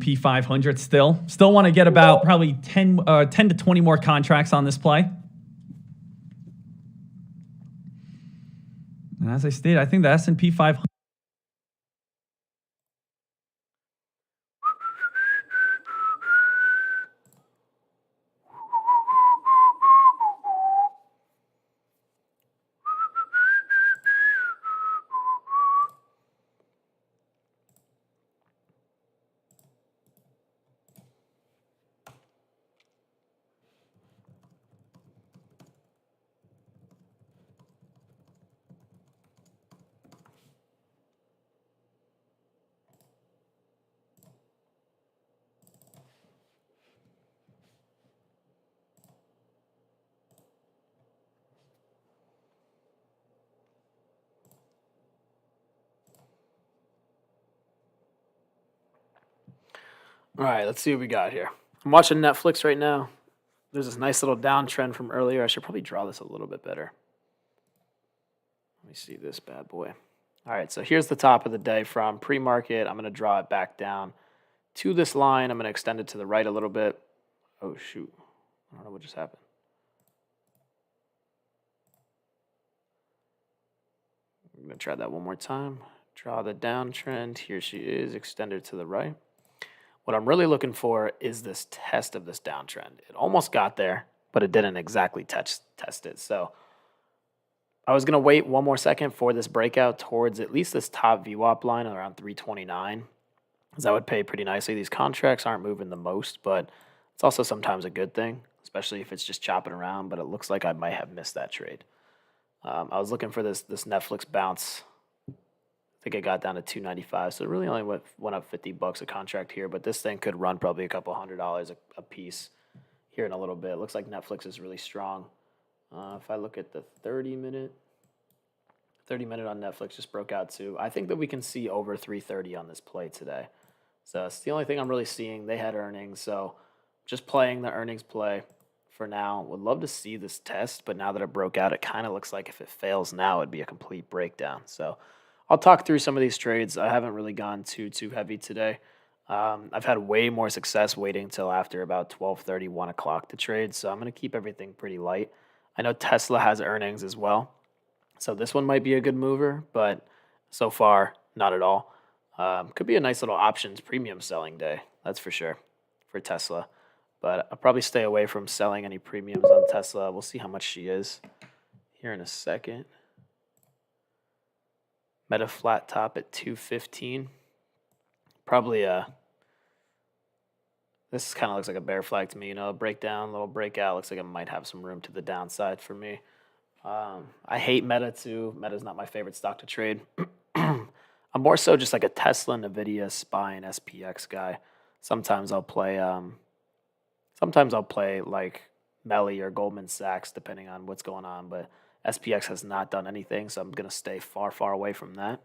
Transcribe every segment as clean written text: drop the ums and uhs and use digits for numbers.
P500 still. Still want to get about probably 10 to 20 more contracts on this play. And as I stated, I think the S&P 500. All right, let's see what we got here. I'm watching Netflix right now. There's this nice little downtrend from earlier. I should probably draw this a little bit better. Let me see this bad boy. All right, so here's the top of the day from pre-market. I'm going to draw it back down to this line. I'm going to extend it to the right a little bit. Oh, shoot. I don't know what just happened. I'm going to try that one more time. Draw the downtrend. Here she is, extended to the right. What I'm really looking for is this test of this downtrend. It almost got there, but it didn't exactly test it. So I was going to wait one more second for this breakout towards at least this top VWAP line around 329, because that would pay pretty nicely. These contracts aren't moving the most, but it's also sometimes a good thing, especially if it's just chopping around, but it looks like I might have missed that trade. I was looking for this Netflix bounce. I think it got down to 295, so it really only went up $50 a contract here, but this thing could run probably a couple $100 a piece here in a little bit. It looks like Netflix is really strong. If I look at the 30-minute on Netflix just broke out too. I think that we can see over 330 on this play today. So it's the only thing I'm really seeing. They had earnings, so just playing the earnings play for now. Would love to see this test, but now that it broke out, it kind of looks like if it fails now, it'd be a complete breakdown. So I'll talk through some of these trades. I haven't really gone too heavy today. I've had way more success waiting until after about 12:30, 1 o'clock to trade, so I'm going to keep everything pretty light. I know Tesla has earnings as well, so this one might be a good mover, but so far, not at all. Could be a nice little options premium selling day, that's for sure, for Tesla. But I'll probably stay away from selling any premiums on Tesla. We'll see how much she is here in a second. Meta flat top at 215. Probably this kind of looks like a bear flag to me, breakdown, little breakout. Looks like it might have some room to the downside for me. I hate Meta too. Meta's not my favorite stock to trade. I'm more so just like a Tesla, Nvidia, SPY, and SPX guy. Sometimes I'll play like Melly or Goldman Sachs, depending on what's going on, but SPX has not done anything, so I'm going to stay far away from that.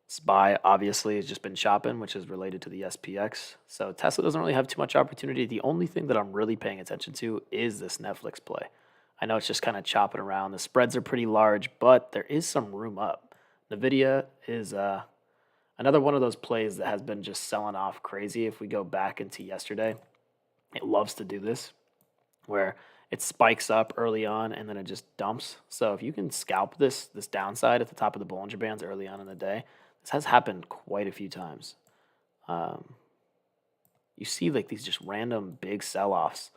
SPY obviously has just been chopping, which is related to the SPX. So Tesla doesn't really have too much opportunity. The only thing that I'm really paying attention to is this Netflix play. I know it's just kind of chopping around. The spreads are pretty large, but there is some room up. Nvidia is another one of those plays that has been just selling off crazy. If we go back into yesterday, it loves to do this, where it spikes up early on and then it just dumps. So if you can scalp this downside at the top of the Bollinger Bands early on in the day, this has happened quite a few times. You see like these just random big sell-offs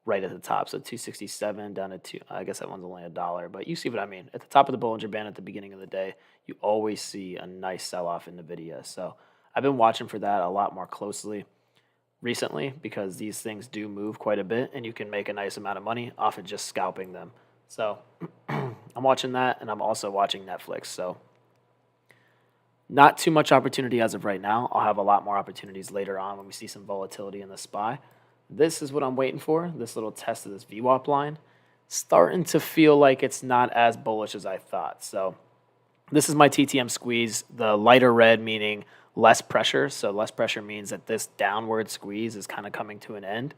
right at the top. So 267 down to 2. I guess that one's only $1, but you see what I mean. At the top of the Bollinger Band at the beginning of the day, you always see a nice sell-off in NVIDIA. So I've been watching for that a lot more closely recently because these things do move quite a bit and you can make a nice amount of money off of just scalping them. So I'm watching that, and I'm also watching Netflix. So not too much opportunity as of right now. I'll have a lot more opportunities later on when we see some volatility in the SPY. This is what I'm waiting for, this little test of this VWAP line. Starting to feel like it's not as bullish as I thought. So this is my TTM squeeze, the lighter red meaning less pressure. So less pressure means that this downward squeeze is kind of coming to an end,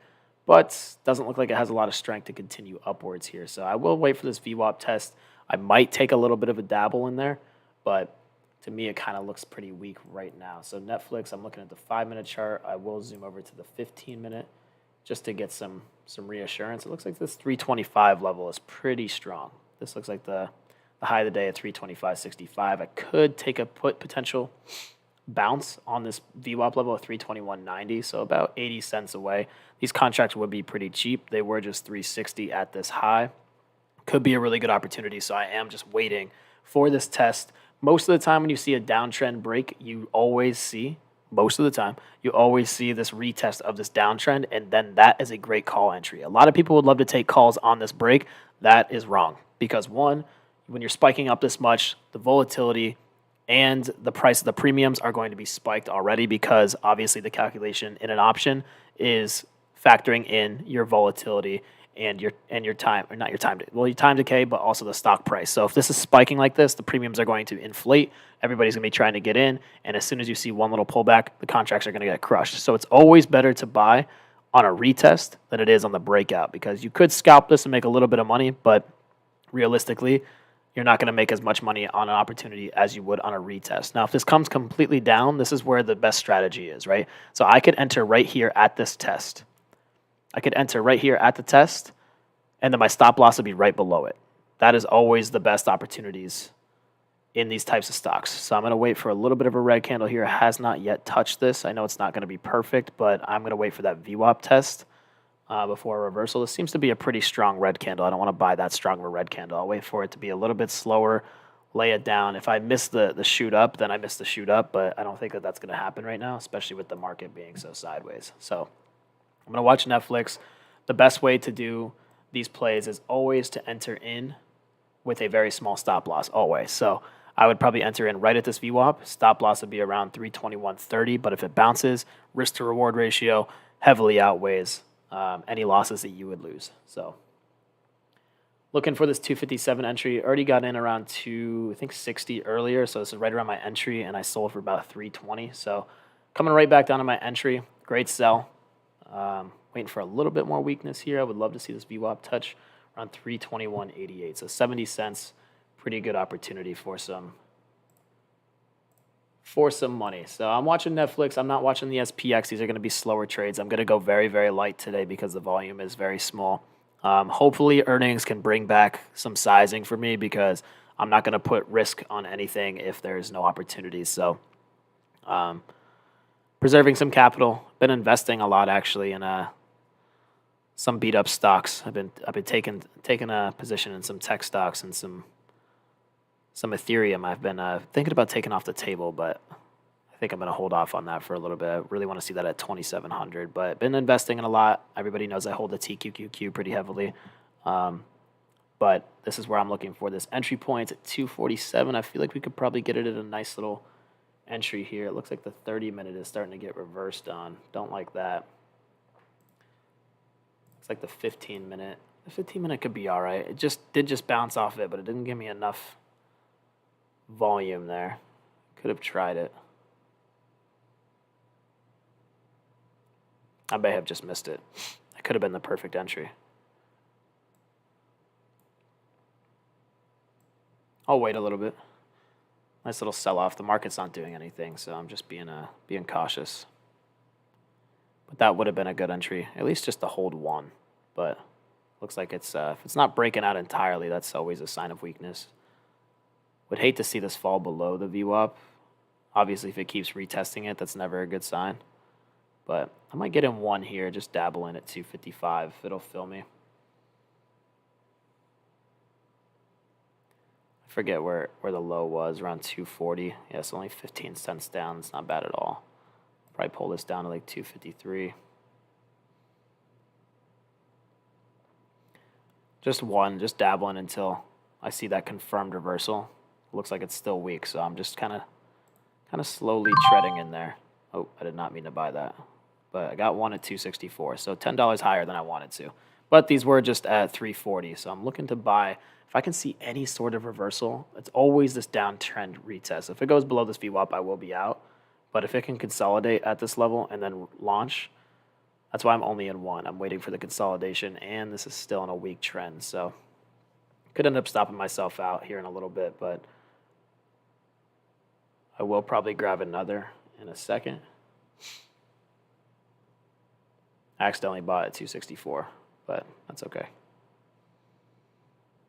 but doesn't look like it has a lot of strength to continue upwards here. So I will wait for this VWAP test. I might take a little bit of a dabble in there, but to me, it kind of looks pretty weak right now. So Netflix, I'm looking at the 5-minute chart. I will zoom over to the 15-minute just to get some reassurance. It looks like this 325 level is pretty strong. This looks like the high of the day at 325.65. I could take a put potential bounce on this VWAP level of 321.90, so about 80 cents away. These contracts would be pretty cheap. They were just 360 at this high. Could be a really good opportunity, so I am just waiting for this test. Most of the time when you see a downtrend break, most of the time, you always see this retest of this downtrend, and then that is a great call entry. A lot of people would love to take calls on this break. That is wrong because, one, when you're spiking up this much, the volatility and the price of the premiums are going to be spiked already because obviously the calculation in an option is factoring in your volatility and your time, or not your time, your time decay, but also the stock price. So if this is spiking like this, the premiums are going to inflate. Everybody's going to be trying to get in, and as soon as you see one little pullback, the contracts are going to get crushed. So it's always better to buy on a retest than it is on the breakout because you could scalp this and make a little bit of money, but realistically, you're not going to make as much money on an opportunity as you would on a retest. Now, if this comes completely down, this is where the best strategy is, right? So I could enter right here at this test. I could enter right here at the test, and then my stop loss would be right below it. That is always the best opportunities in these types of stocks. So I'm going to wait for a little bit of a red candle here. It has not yet touched this. I know it's not going to be perfect, but I'm going to wait for that VWAP test before a reversal. This seems to be a pretty strong red candle. I don't want to buy that strong of a red candle. I'll wait for it to be a little bit slower, lay it down. If I miss the shoot up, then I miss the shoot up, but I don't think that that's going to happen right now, especially with the market being so sideways. So I'm going to watch Netflix. The best way to do these plays is always to enter in with a very small stop loss, always. So I would probably enter in right at this VWAP. Stop loss would be around 321.30, but if it bounces, risk to reward ratio heavily outweighs any losses that you would lose. So looking for this 257 entry. Already got in around 260 earlier, so this is right around my entry, and I sold for about 320. So coming right back down to my entry. Great sell. Waiting for a little bit more weakness here. I would love to see this VWAP touch around 321.88. So 70 cents, pretty good opportunity for some money. So I'm watching Netflix. I'm not watching the SPX. These are going to be slower trades. I'm going to go very, very light today because the volume is very small. Hopefully earnings can bring back some sizing for me because I'm not going to put risk on anything if there's no opportunities. So preserving some capital. Been investing a lot actually in some beat up stocks. I've been taking a position in some tech stocks and some Ethereum. I've been thinking about taking off the table, but I think I'm going to hold off on that for a little bit. I really want to see that at 2,700, but been investing in a lot. Everybody knows I hold the TQQQ pretty heavily. But this is where I'm looking for this entry point at 247. I feel like we could probably get it at a nice little entry here. It looks like the 30-minute is starting to get reversed on. Don't like that. It's like the 15-minute. The 15-minute could be all right. It did bounce off it, but it didn't give me enough volume there. Could have tried it. I may have just missed it. That could have been the perfect entry. I'll wait a little bit. Nice little sell-off. The market's not doing anything, so I'm just being cautious. But that would have been a good entry, at least just to hold one. But looks like it's if it's not breaking out entirely, that's always a sign of weakness. Would hate to see this fall below the VWAP. Obviously, if it keeps retesting it, that's never a good sign. But I might get in one here, just dabble in at 255. It'll fill me. I forget where the low was, around 240. Yeah, it's only 15 cents down. It's not bad at all. Probably pull this down to like 253. Just dabbling until I see that confirmed reversal. Looks like it's still weak, so I'm just kind of slowly treading in there. Oh, I did not mean to buy that. But I got one at 264, so $10 higher than I wanted to. But these were just at 340, so I'm looking to buy. If I can see any sort of reversal, it's always this downtrend retest. If it goes below this VWAP, I will be out. But if it can consolidate at this level and then launch, that's why I'm only in one. I'm waiting for the consolidation, and this is still in a weak trend. So could end up stopping myself out here in a little bit, but I will probably grab another in a second. I accidentally bought at 264, but that's okay.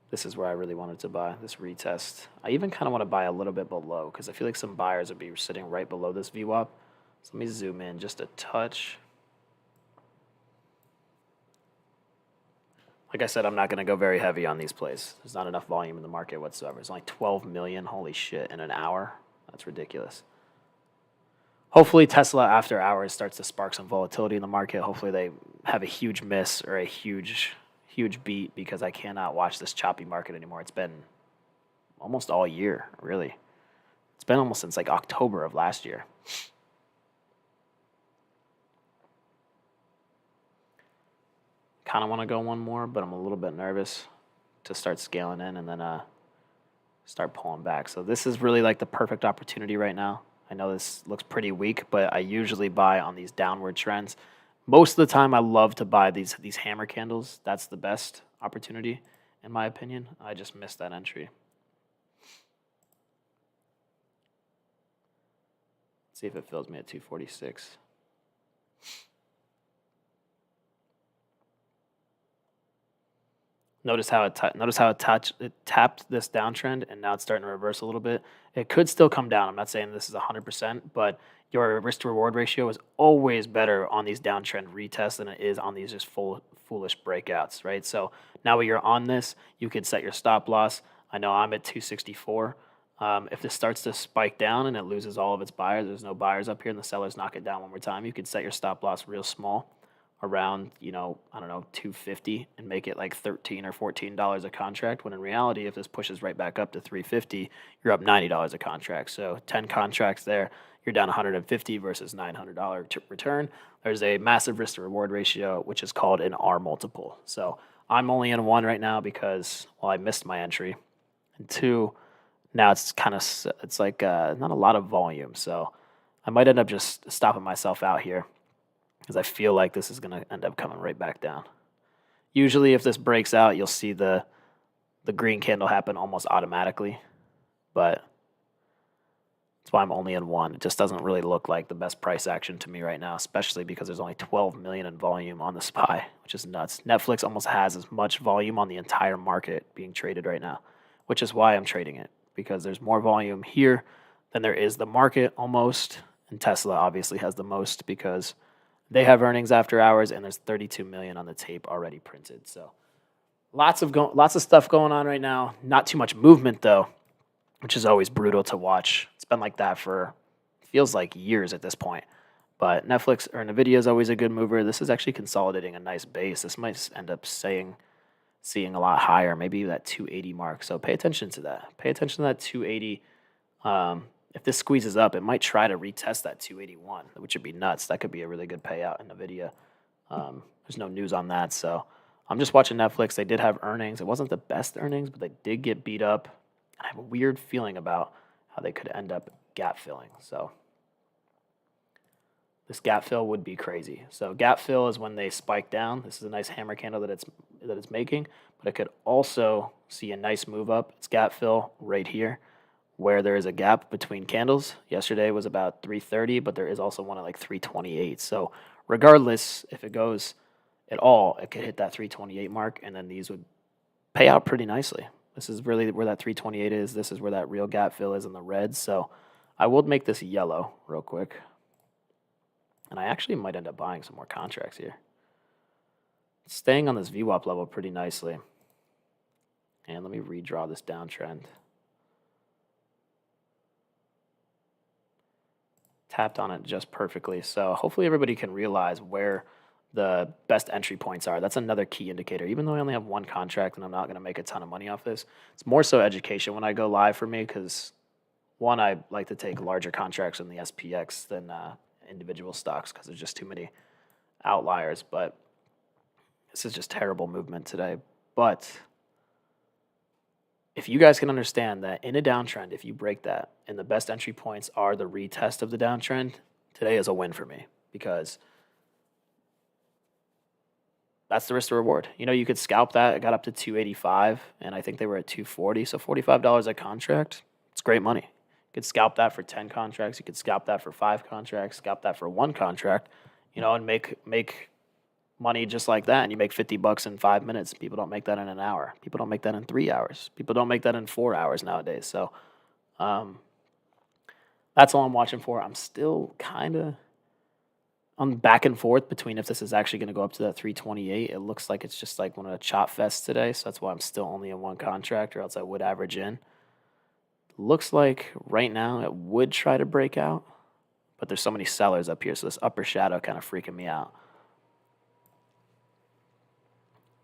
This is where I really wanted to buy, this retest. I even kind of want to buy a little bit below because I feel like some buyers would be sitting right below this VWAP. So let me zoom in just a touch. Like I said, I'm not going to go very heavy on these plays. There's not enough volume in the market whatsoever. There's only 12 million, holy shit, in an hour. That's ridiculous. Hopefully Tesla after hours starts to spark some volatility in the market. Hopefully they have a huge miss or a huge beat because I cannot watch this choppy market anymore. It's been almost all year, really. It's been almost since like October of last year. Kind of want to go one more, but I'm a little bit nervous to start scaling in and then start pulling back. So this is really like the perfect opportunity right now. I know this looks pretty weak, but I usually buy on these downward trends. Most of the time, I love to buy these hammer candles. That's the best opportunity, in my opinion. I just missed that entry. Let's see if it fills me at 246. Notice how it tapped this downtrend, and now it's starting to reverse a little bit. It could still come down. I'm not saying this is 100%, but your risk-to-reward ratio is always better on these downtrend retests than it is on these just foolish breakouts, right? So now when you're on this, you could set your stop loss. I know I'm at 264. If this starts to spike down and it loses all of its buyers, there's no buyers up here, and the sellers knock it down one more time, you could set your stop loss real small, around, I don't know, 250 and make it like $13 or $14 a contract, when in reality, if this pushes right back up to 350, you're up $90 a contract. So 10 contracts there, you're down 150 versus $900 return. There's a massive risk to reward ratio, which is called an R multiple. So I'm only in one right now because, well, I missed my entry. And two, now it's like not a lot of volume. So I might end up just stopping myself out here, because I feel like this is going to end up coming right back down. Usually if this breaks out, you'll see the green candle happen almost automatically, but that's why I'm only in one. It just doesn't really look like the best price action to me right now, especially because there's only 12 million in volume on the SPY, which is nuts. Netflix almost has as much volume on the entire market being traded right now, which is why I'm trading it, because there's more volume here than there is the market almost, and Tesla obviously has the most because they have earnings after hours, and there's 32 million on the tape already printed. So lots of stuff going on right now. Not too much movement though, which is always brutal to watch. It's been like that for, feels like years at this point. But Netflix or Nvidia is always a good mover. This is actually consolidating a nice base. This might end up seeing a lot higher, maybe that 280 mark. So pay attention to that. Pay attention to that 280. If this squeezes up, it might try to retest that 281, which would be nuts. That could be a really good payout in NVIDIA. There's no news on that, so I'm just watching Netflix. They did have earnings. It wasn't the best earnings, but they did get beat up. And I have a weird feeling about how they could end up gap filling. So this gap fill would be crazy. So gap fill is when they spike down. This is a nice hammer candle that it's making, but it could also see a nice move up. It's gap fill right here, where there is a gap between candles. Yesterday was about 330, but there is also one at like 328. So regardless, if it goes at all, it could hit that 328 mark, and then these would pay out pretty nicely. This is really where that 328 is. This is where that real gap fill is in the red. So I will make this yellow real quick. And I actually might end up buying some more contracts here. It's staying on this VWAP level pretty nicely. And let me redraw this downtrend. Tapped on it just perfectly. So hopefully everybody can realize where the best entry points are. That's another key indicator. Even though I only have one contract and I'm not going to make a ton of money off this, it's more so education when I go live for me, because one, I like to take larger contracts in the SPX than individual stocks because there's just too many outliers. But this is just terrible movement today. But if you guys can understand that in a downtrend, if you break that and the best entry points are the retest of the downtrend, today is a win for me, because that's the risk to reward. You could scalp that. It got up to 285, and I think they were at 240. So $45 a contract, it's great money. You could scalp that for 10 contracts. You could scalp that for 5 contracts, scalp that for 1 contract, and make money just like that. And you make $50 in 5 minutes. People don't make that in an hour. People don't make that in 3 hours. People don't make that in 4 hours nowadays. So that's all I'm watching for. I'm still kind of on back and forth between if this is actually going to go up to that 328. It looks like it's just like one of the chop fests today. So that's why I'm still only in 1 contract, or else I would average in. Looks like right now it would try to break out, but there's so many sellers up here, so this upper shadow kind of freaking me out.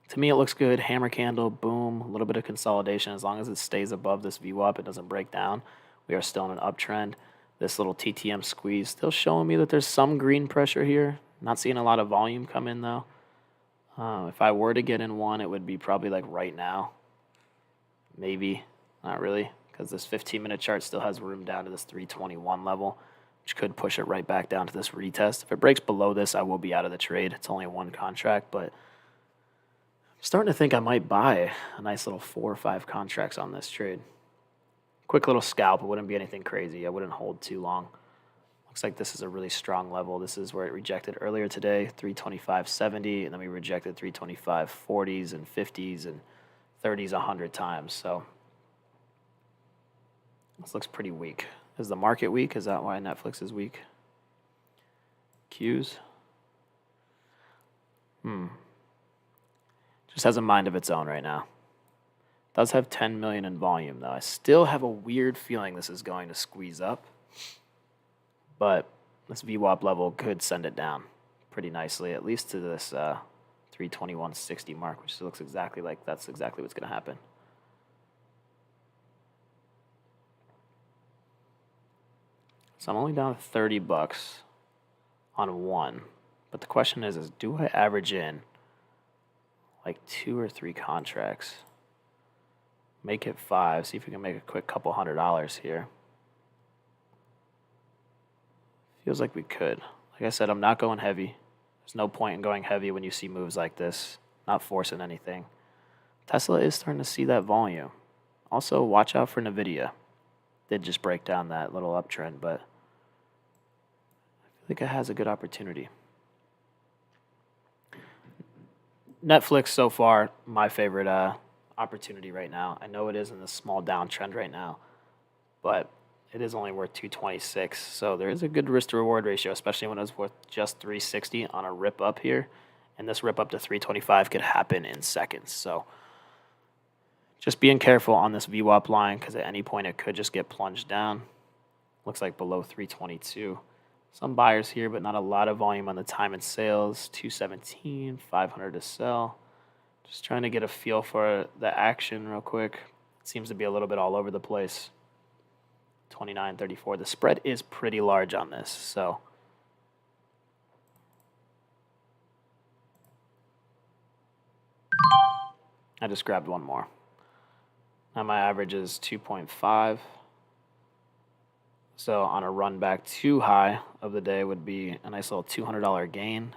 To me, it looks good. Hammer candle, boom, a little bit of consolidation. As long as it stays above this VWAP, it doesn't break down. We are still in an uptrend. This little TTM squeeze still showing me that there's some green pressure here. Not seeing a lot of volume come in, though. If I were to get in one, it would be probably like right now. Maybe. Not really, because this 15-minute chart still has room down to this 321 level, which could push it right back down to this retest. If it breaks below this, I will be out of the trade. It's only 1 contract, but I'm starting to think I might buy a nice little 4 or 5 contracts on this trade. Quick little scalp. It wouldn't be anything crazy. I wouldn't hold too long. Looks like this is a really strong level. This is where it rejected earlier today, 325.70, and then we rejected 325.40s and 50s and 30s 100 times. So this looks pretty weak. Is the market weak? Is that why Netflix is weak? Qs? Just has a mind of its own right now. Does have 10 million in volume, though. I still have a weird feeling this is going to squeeze up, but this VWAP level could send it down pretty nicely, at least to this 321.60 mark, which looks exactly like that's exactly what's going to happen. So I'm only down $30 on one, but the question is do I average in like 2 or 3 contracts? Make it 5. See if we can make a quick couple $100 here. Feels like we could. Like I said, I'm not going heavy. There's no point in going heavy when you see moves like this. Not forcing anything. Tesla is starting to see that volume. Also, watch out for NVIDIA. Did just break down that little uptrend, but I feel like it has a good opportunity. Netflix so far, my favorite opportunity right now. I know it is in a small downtrend right now, but it is only worth 226. So there is a good risk to reward ratio, especially when it was worth just 360 on a rip up here. And this rip up to 325 could happen in seconds. So just being careful on this VWAP line, because at any point it could just get plunged down. Looks like below 322. Some buyers here, but not a lot of volume on the time and sales. 217, 500 to sell. Just trying to get a feel for the action real quick. It seems to be a little bit all over the place. 29.34. The spread is pretty large on this, so I just grabbed one more. Now my average is 2.5. So on a run back too high of the day would be a nice little $200 gain.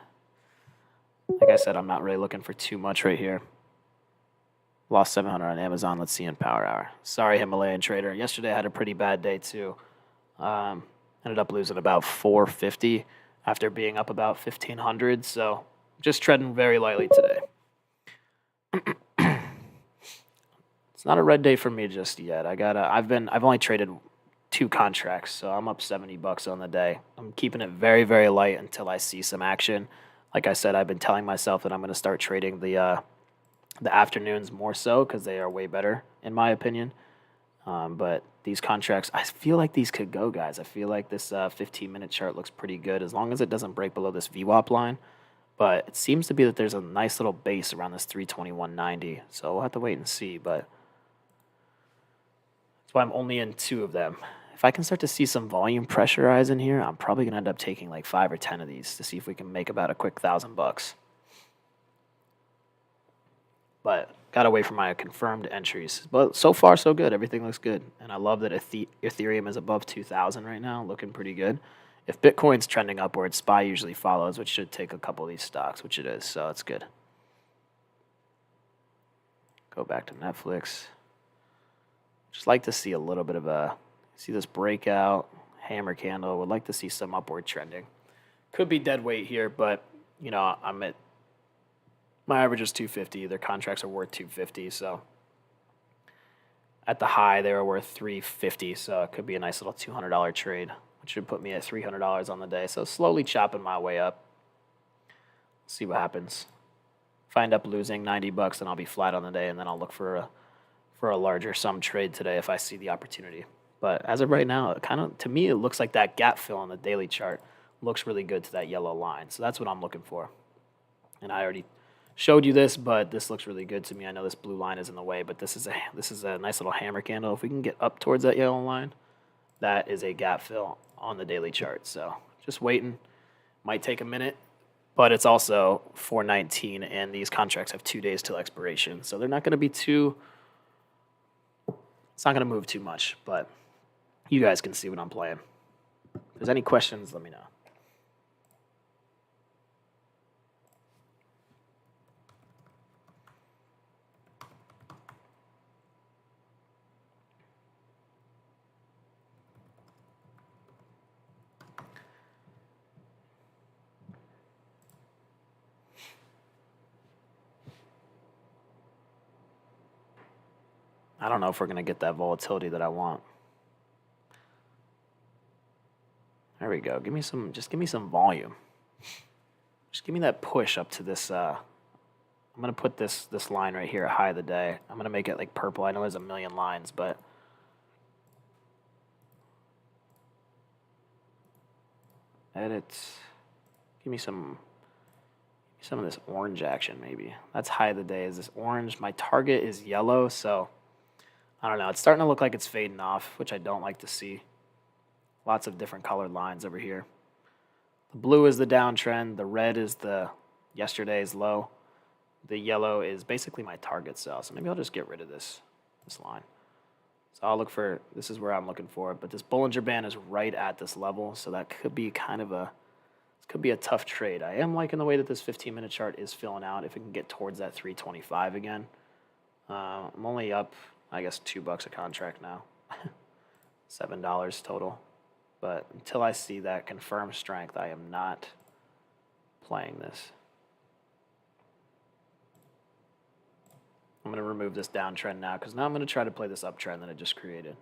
Like I said, I'm not really looking for too much right here. Lost 700 on Amazon. Let's see in Power Hour. Sorry, Himalayan Trader. Yesterday I had a pretty bad day too. Ended up losing about 450 after being up about 1,500. So just treading very lightly today. It's not a red day for me just yet. I've only traded 2 contracts, so I'm up $70 on the day. I'm keeping it very, very light until I see some action. Like I said, I've been telling myself that I'm going to start trading the afternoons more so because they are way better in my opinion. But these contracts, I feel like these could go, guys. I feel like this 15-minute chart looks pretty good as long as it doesn't break below this VWAP line. But it seems to be that there's a nice little base around this 321.90. So we'll have to wait and see. But that's why I'm only in 2 of them. If I can start to see some volume pressurize in here, I'm probably going to end up taking like 5 or 10 of these to see if we can make about a quick $1,000. But got away from my confirmed entries. But so far, so good. Everything looks good. And I love that Ethereum is above 2,000 right now, looking pretty good. If Bitcoin's trending upwards, SPY usually follows, which should take a couple of these stocks, which it is. So that's good. Go back to Netflix. Just like to see a little bit of a See this breakout, hammer candle. Would like to see some upward trending. Could be dead weight here, but you know, my average is 250. Their contracts are worth 250, so at the high they were worth 350, so it could be a nice little $200 trade, which should put me at $300 on the day. So slowly chopping my way up. See what happens. If I end up losing 90 bucks, then I'll be flat on the day, and then I'll look for a larger sum trade today if I see the opportunity. But as of right now, to me, it looks like that gap fill on the daily chart looks really good to that yellow line. So that's what I'm looking for. And I already showed you this, but this looks really good to me. I know this blue line is in the way, but this is a nice little hammer candle. If we can get up towards that yellow line, that is a gap fill on the daily chart. So just waiting. Might take a minute, but it's also 419, and these contracts have 2 days till expiration. So they're not going to be it's not going to move too much, but you guys can see what I'm playing. If there's any questions, let me know. I don't know if we're going to get that volatility that I want. There we go. Just give me some volume. Just give me that push up to this. I'm going to put this line right here at high of the day. I'm going to make it like purple. I know there's a million lines, but edit. Give me some of this orange action maybe. That's high of the day is this orange. My target is yellow, so I don't know. It's starting to look like it's fading off, which I don't like to see. Lots of different colored lines over here. The blue is the downtrend. The red is the yesterday's low. The yellow is basically my target sell. So maybe I'll just get rid of this line. So I'll look for, this is where I'm looking for it. But this Bollinger Band is right at this level, so that could be a tough trade. I am liking the way that this 15-minute chart is filling out. If it can get towards that 325 again. I'm only up, I guess, $2 a contract now. $7 total. But until I see that confirmed strength, I am not playing this. I'm going to remove this downtrend now because now I'm going to try to play this uptrend that I just created.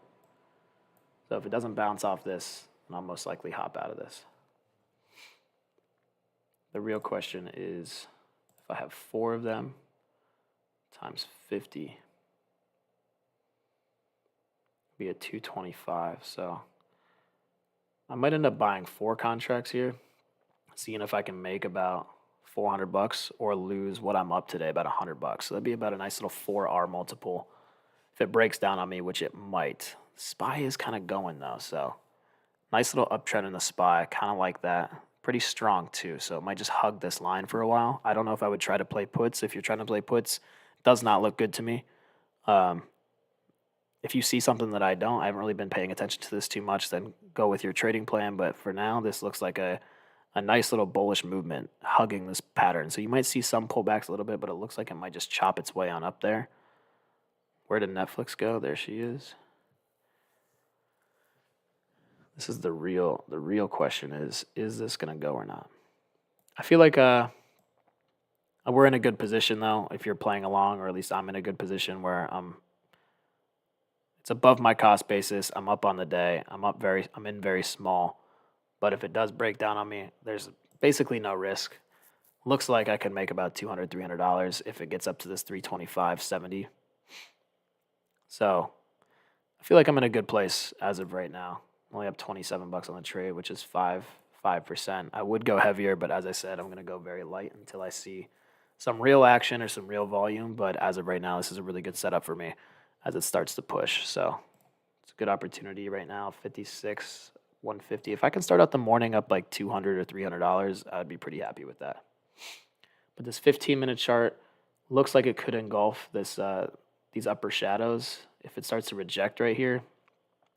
So if it doesn't bounce off this, then I'll most likely hop out of this. The real question is, if I have 4 of them times 50, be at 225. So I might end up buying 4 contracts here, seeing if I can make about $400 or lose what I'm up today, about $100. So that'd be about a nice little 4R multiple if it breaks down on me, which it might. SPY is kind of going though, so nice little uptrend in the SPY, kind of like that. Pretty strong too, so it might just hug this line for a while. I don't know if I would try to play puts. If you're trying to play puts, it does not look good to me. If you see something that I haven't really been paying attention to this too much, then go with your trading plan. But for now, this looks like a nice little bullish movement hugging this pattern. So you might see some pullbacks a little bit, but it looks like it might just chop its way on up there. Where did Netflix go? There she is. This is the real question is this going to go or not? I feel like we're in a good position though, if you're playing along, or at least I'm in a good position where it's above my cost basis. I'm up on the day. I'm in very small. But if it does break down on me, there's basically no risk. Looks like I could make about $200, $300 if it gets up to this 325.70. So I feel like I'm in a good place as of right now. I'm only up $27 on the trade, which is 5%. I would go heavier, but as I said, I'm going to go very light until I see some real action or some real volume. But as of right now, this is a really good setup for me as it starts to push. So it's a good opportunity right now, 56, 150. If I can start out the morning up like $200 or $300, I'd be pretty happy with that. But this 15-minute chart looks like it could engulf these upper shadows. If it starts to reject right here,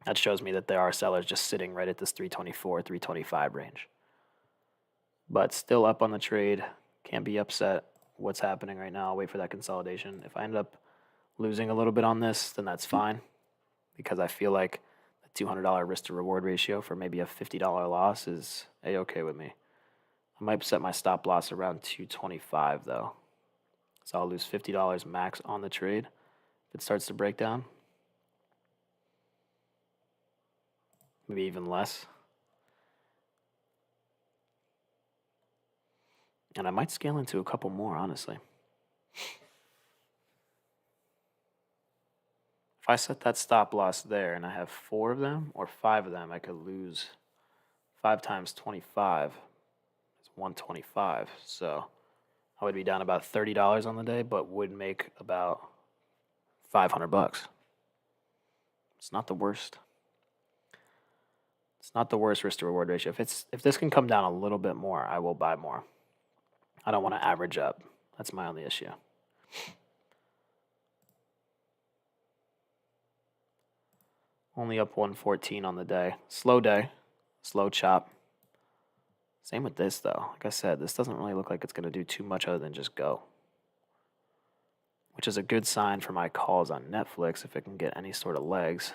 that shows me that there are sellers just sitting right at this 324, 325 range. But still up on the trade. Can't be upset what's happening right now. I'll wait for that consolidation. If I end up losing a little bit on this, then that's fine, because I feel like the $200 risk to reward ratio for maybe a $50 loss is a-okay with me. I might set my stop loss around 225 though. So I'll lose $50 max on the trade if it starts to break down. Maybe even less. And I might scale into a couple more, honestly. If I set that stop loss there and I have 4 of them or 5 of them, I could lose 5 times 25 is 125. So I would be down about $30 on the day, but would make about $500. It's not the worst. It's not the worst risk to reward ratio. If this can come down a little bit more, I will buy more. I don't want to average up. That's my only issue. Only up 114 on the day. Slow day. Slow chop. Same with this, though. Like I said, this doesn't really look like it's going to do too much other than just go. Which is a good sign for my calls on Netflix if it can get any sort of legs.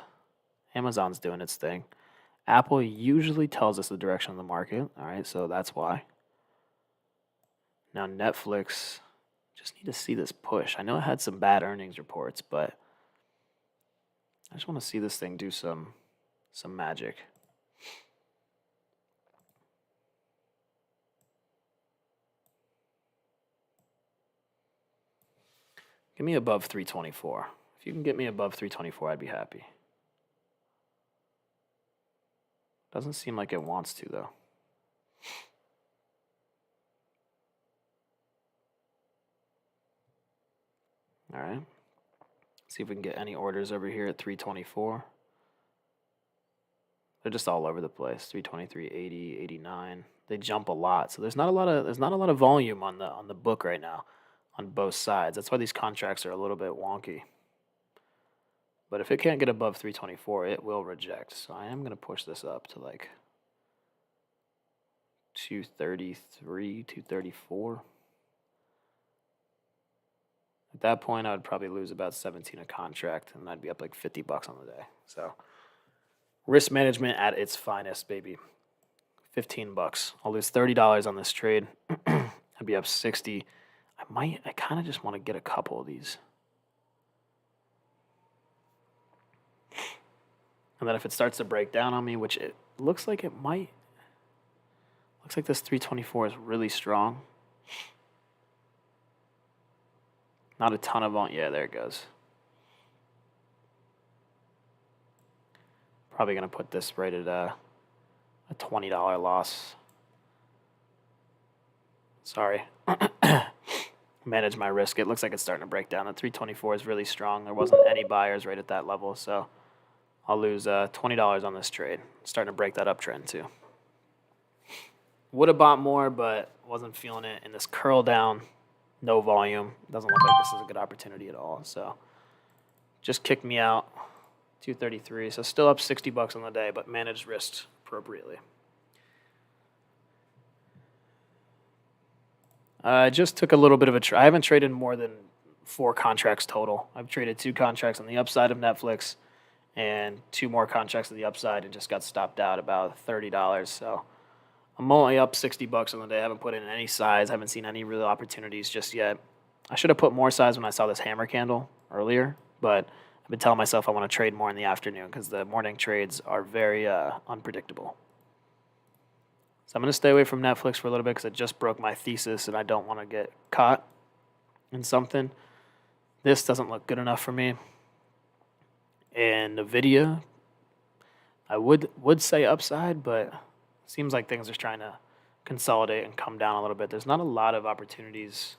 Amazon's doing its thing. Apple usually tells us the direction of the market. All right, so that's why. Now Netflix, just need to see this push. I know it had some bad earnings reports, but I just want to see this thing do some magic. Give me above 324. If you can get me above 324, I'd be happy. Doesn't seem like it wants to, though. All right. See if we can get any orders over here at 324. They're just all over the place. 323, 80, 89. They jump a lot. So there's not a lot of volume on the book right now on both sides. That's why these contracts are a little bit wonky. But if it can't get above 324, it will reject. So I am going to push this up to like 233, 234. At that point, I would probably lose about 17 a contract, and I'd be up like $50 on the day. So risk management at its finest, baby. $15. I'll lose $30 on this trade. I'd be up 60. I kind of just want to get a couple of these. And then if it starts to break down on me, which it looks like it might, looks like this 324 is really strong. Not a ton of volume. Yeah, there it goes. Probably going to put this right at a $20 loss. Sorry. Manage my risk. It looks like it's starting to break down. The 324 is really strong. There wasn't any buyers right at that level, so I'll lose $20 on this trade. Starting to break that uptrend too. Would have bought more, but wasn't feeling it. And this curl down, no volume. Doesn't look like this is a good opportunity at all. So just kicked me out. 233. So still up $60 on the day, but managed risk appropriately. I just took a little bit of a I haven't traded more than 4 contracts total. I've traded 2 contracts on the upside of Netflix and 2 more contracts on the upside and just got stopped out about $30. So I'm only up $60 on the day. I haven't put in any size. Haven't seen any real opportunities just yet. I should have put more size when I saw this hammer candle earlier, but I've been telling myself I want to trade more in the afternoon because the morning trades are very unpredictable. So I'm going to stay away from Netflix for a little bit because it just broke my thesis and I don't want to get caught in something. This doesn't look good enough for me. And NVIDIA, I would say upside, but it seems like things are trying to consolidate and come down a little bit. There's not a lot of opportunities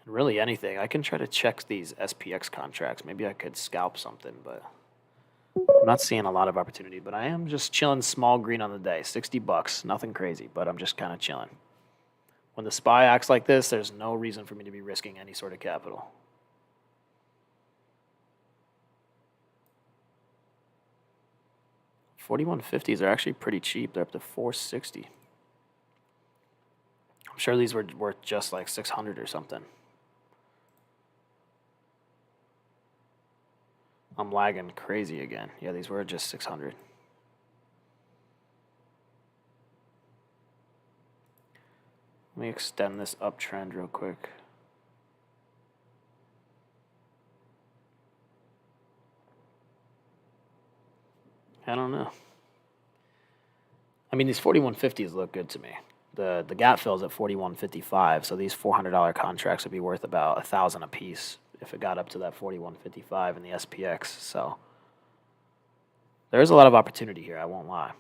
in really anything. I can try to check these SPX contracts. Maybe I could scalp something, but I'm not seeing a lot of opportunity, but I am just chilling small green on the day. $60, nothing crazy, but I'm just kind of chilling. When the SPY acts like this, there's no reason for me to be risking any sort of capital. $41.50s are actually pretty cheap. They're up to $460. I'm sure these were worth just like $600 or something. I'm lagging crazy again. Yeah, these were just 600. Let me extend this uptrend real quick. I don't know. I mean, these 4150s look good to me. The gap fills at 4155, so these $400 contracts would be worth about $1,000 a piece if it got up to that 4155 in the SPX. So there is a lot of opportunity here, I won't lie.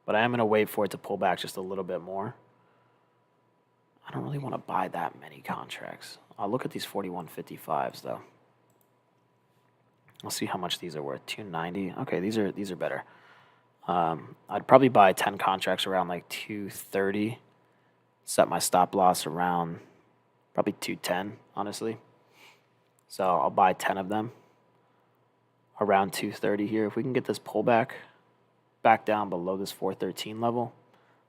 But I am going to wait for it to pull back just a little bit more. I don't really want to buy that many contracts. I'll look at these 4155s though. I'll see how much these are worth. 290. Okay, these are better. I'd probably buy 10 contracts around like 230. Set my stop loss around probably 210, honestly. So I'll buy 10 of them around 230 here. If we can get this pullback back down below this 413 level,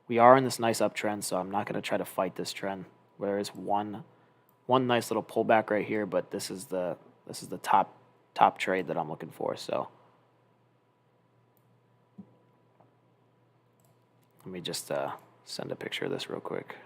we are in this nice uptrend, so I'm not going to try to fight this trend. There is one nice little pullback right here, but this is the top trade that I'm looking for. So let me just send a picture of this real quick.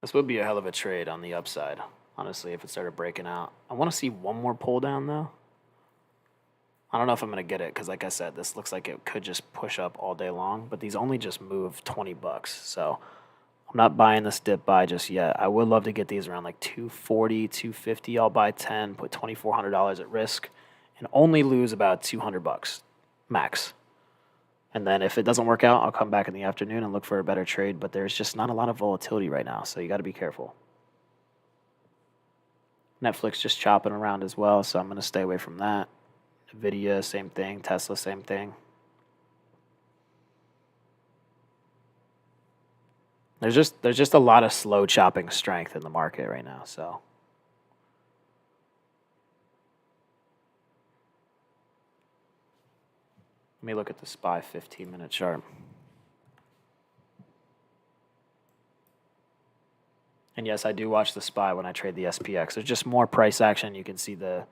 This would be a hell of a trade on the upside, honestly, if it started breaking out. I want to see one more pull down, though. I don't know if I'm going to get it because, like I said, this looks like it could just push up all day long, but these only just move $20. So I'm not buying this dip buy just yet. I would love to get these around like 240, 250. I'll buy 10, put $2,400 at risk, and only lose about $200 max. And then if it doesn't work out, I'll come back in the afternoon and look for a better trade. But there's just not a lot of volatility right now, so you got to be careful. Netflix just chopping around as well, so I'm going to stay away from that. Nvidia, same thing. Tesla, same thing. There's just a lot of slow chopping strength in the market right now, so. Let me look at the SPY 15-minute chart. And yes, I do watch the SPY when I trade the SPX. There's just more price action. You can see the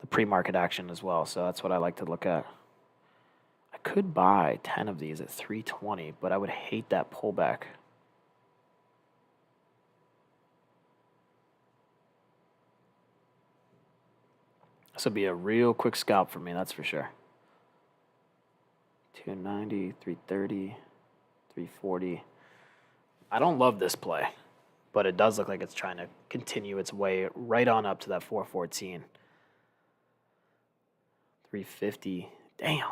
pre-market action as well, so that's what I like to look at. I could buy 10 of these at 320, but I would hate that pullback. This would be a real quick scalp for me, that's for sure. 290, 330, 340. I don't love this play, but it does look like it's trying to continue its way right on up to that 414. 350. Damn.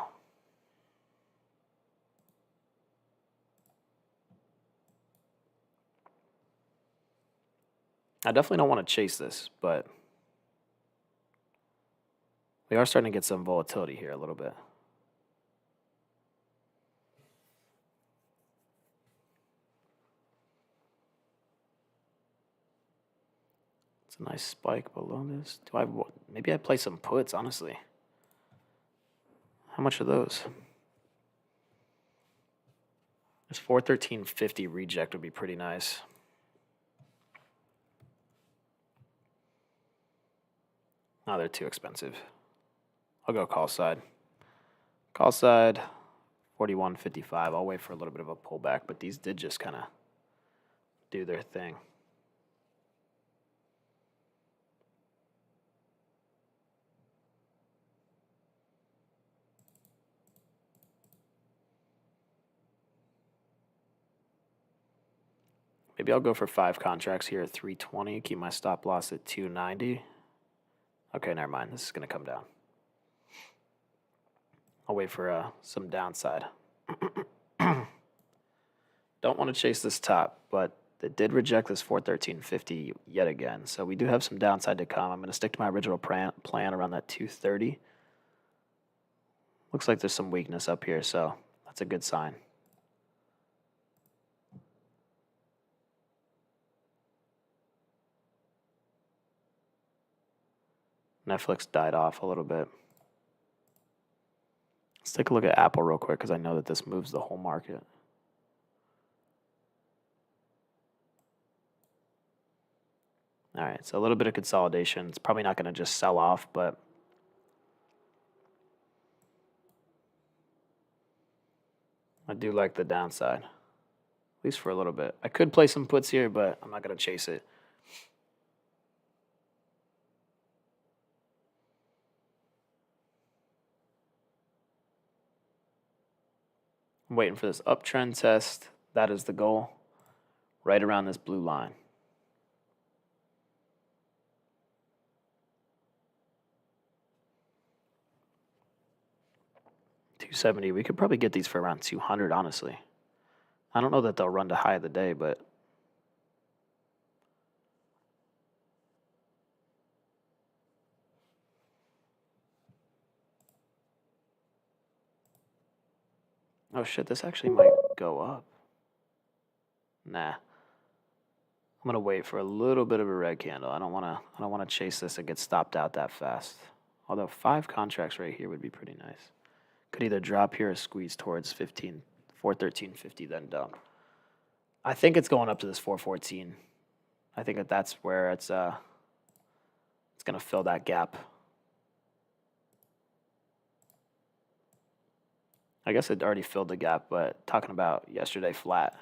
I definitely don't want to chase this, but we are starting to get some volatility here a little bit. It's a nice spike below this. Maybe I play some puts, honestly. How much are those? This 413.50 reject would be pretty nice. No, they're too expensive. I'll go call side. Call side, 41.55. I'll wait for a little bit of a pullback, but these did just kind of do their thing. Maybe I'll go for 5 contracts here at 320, keep my stop loss at 290. Okay, never mind. This is going to come down. I'll wait for some downside. Don't want to chase this top, but it did reject this 413.50 yet again. So we do have some downside to come. I'm going to stick to my original plan around that 230. Looks like there's some weakness up here, so that's a good sign. Netflix died off a little bit. Let's take a look at Apple real quick because I know that this moves the whole market. All right, so a little bit of consolidation. It's probably not going to just sell off, but I do like the downside, at least for a little bit. I could play some puts here, but I'm not going to chase it. I'm waiting for this uptrend test. That is the goal, right around this blue line. $270. We could probably get these for around 200, honestly. I don't know that they'll run to high of the day, but oh shit, this actually might go up. Nah. I'm gonna wait for a little bit of a red candle. I don't wanna chase this and get stopped out that fast. Although 5 contracts right here would be pretty nice. Could either drop here or squeeze towards 413.50, then dump. I think it's going up to this 414. I think that's where it's gonna fill that gap. I guess it already filled the gap, but talking about yesterday flat.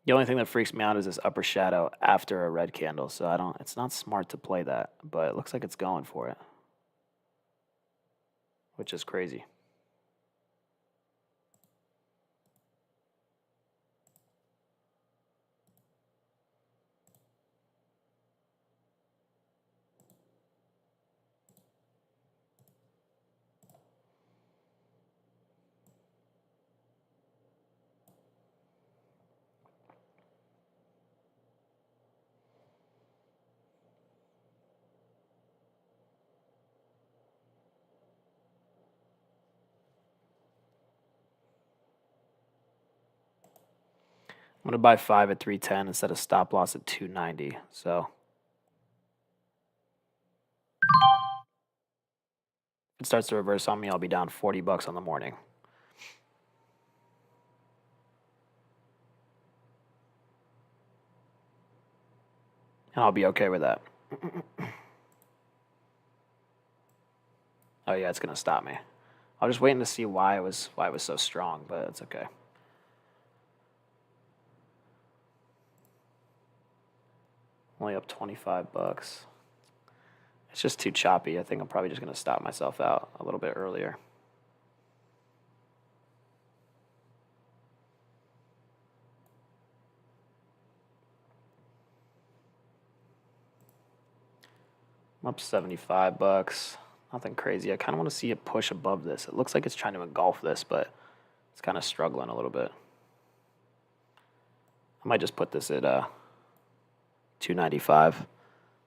The only thing that freaks me out is this upper shadow after a red candle, so it's not smart to play that, but it looks like it's going for it, which is crazy. I'm gonna buy 5 at 310 instead of stop loss at 290. So if it starts to reverse on me, I'll be down $40 on the morning. And I'll be okay with that. Oh yeah, it's gonna stop me. I was just waiting to see why it was so strong, but it's okay. Only up $25. It's just too choppy. I think I'm probably just gonna stop myself out a little bit earlier. I'm up $75. Nothing crazy. I kind of want to see it push above this. It looks like it's trying to engulf this, but it's kind of struggling a little bit. I might just put this at 295.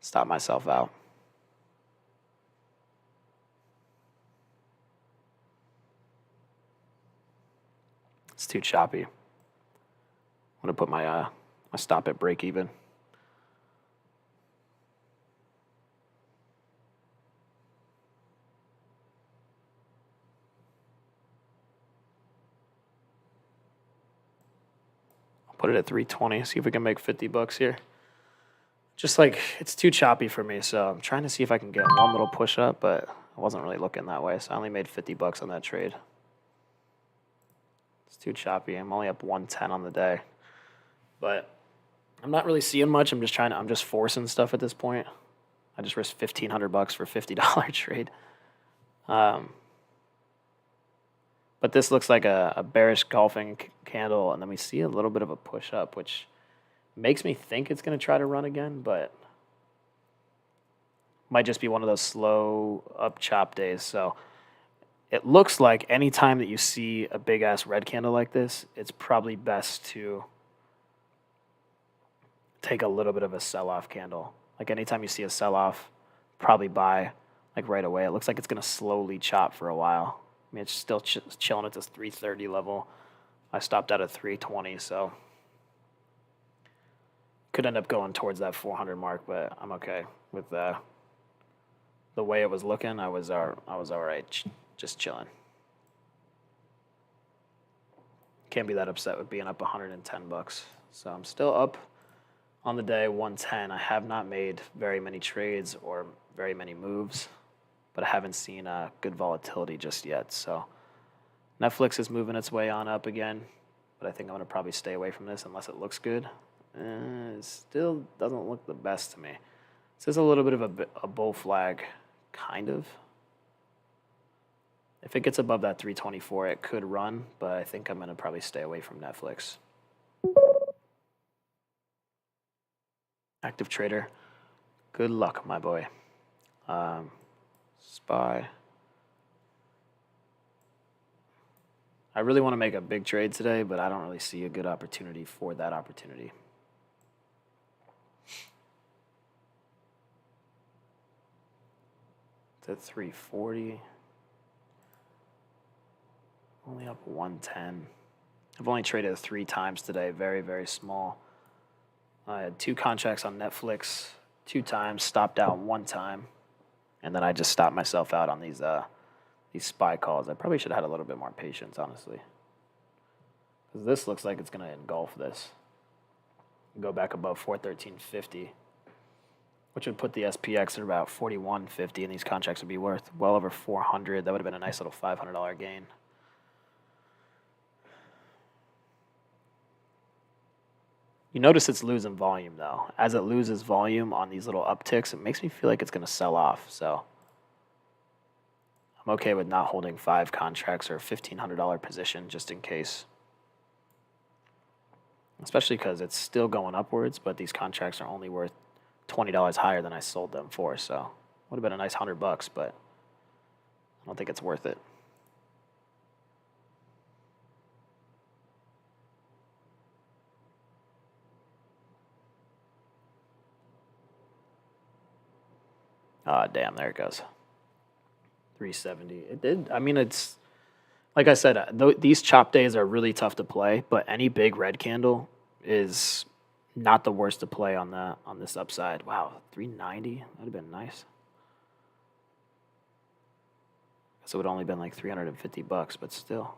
Stop myself out. It's too choppy. I'm gonna put my stop at break even. I'll put it at 320. See if we can make $50 here. Just like it's too choppy for me, so I'm trying to see if I can get one little push up, but I wasn't really looking that way, so I only made $50 on that trade. It's too choppy. I'm only up 110 on the day, but I'm not really seeing much. I'm just forcing stuff at this point. I just risked $1,500 for a $50 trade. But this looks like a bearish golfing candle, and then we see a little bit of a push up, which Makes me think it's going to try to run again, but might just be one of those slow up chop days. So it looks like anytime that you see a big ass red candle like this, it's probably best to take a little bit of a sell off candle. Like anytime you see a sell off, probably buy like right away. It looks like it's going to slowly chop for a while. I mean, it's still chilling at this 330 level. I stopped out at 320, so could end up going towards that 400 mark, but I'm okay with the way it was looking. I was all right, just chilling. Can't be that upset with being up 110 bucks. So I'm still up on the day 110. I have not made very many trades or very many moves, but I haven't seen good volatility just yet. So Netflix is moving its way on up again, but I think I'm going to probably stay away from this unless it looks good. It still doesn't look the best to me. This is a little bit of a bull flag, kind of. If it gets above that 324, it could run, but I think I'm going to probably stay away from Netflix. Active trader, good luck, my boy. SPY. I really want to make a big trade today, but I don't really see a good opportunity for that opportunity. It's at 340. Only up 110. I've only traded 3 times today, very, very small. I had 2 contracts on Netflix 2 times, stopped out 1 time, and then I just stopped myself out on these SPY calls. I probably should have had a little bit more patience, honestly, because this looks like it's going to engulf this. Go back above 413.50, which would put the SPX at about 41.50, and these contracts would be worth well over 400. That would have been a nice little $500 gain. You notice it's losing volume, though. As it loses volume on these little upticks, it makes me feel like it's going to sell off. So I'm okay with not holding 5 contracts or a $1,500 position just in case. Especially because it's still going upwards, but these contracts are only worth $20 higher than I sold them for. So would have been a nice $100, but I don't think it's worth it. Damn, there it goes. 370. It did. I mean, it's like I said, these chop days are really tough to play, but any big red candle is not the worst to play on this upside. Wow, 390. That would have been nice. So it would only been like $350, but still.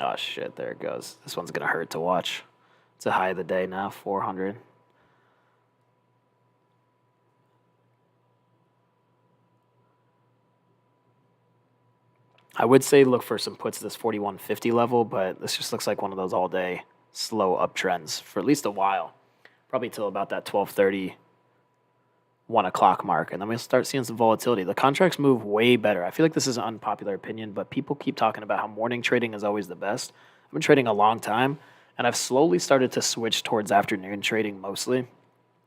Oh shit, there it goes. This one's gonna hurt to watch. It's a high of the day now, 400. I would say look for some puts at this 41.50 level, but this just looks like one of those all day slow uptrends for at least a while. Probably till about that 12:30, 1 o'clock mark, and then we'll start seeing some volatility. The contracts move way better. I feel like this is an unpopular opinion, but people keep talking about how morning trading is always the best. I've been trading a long time, and I've slowly started to switch towards afternoon trading mostly.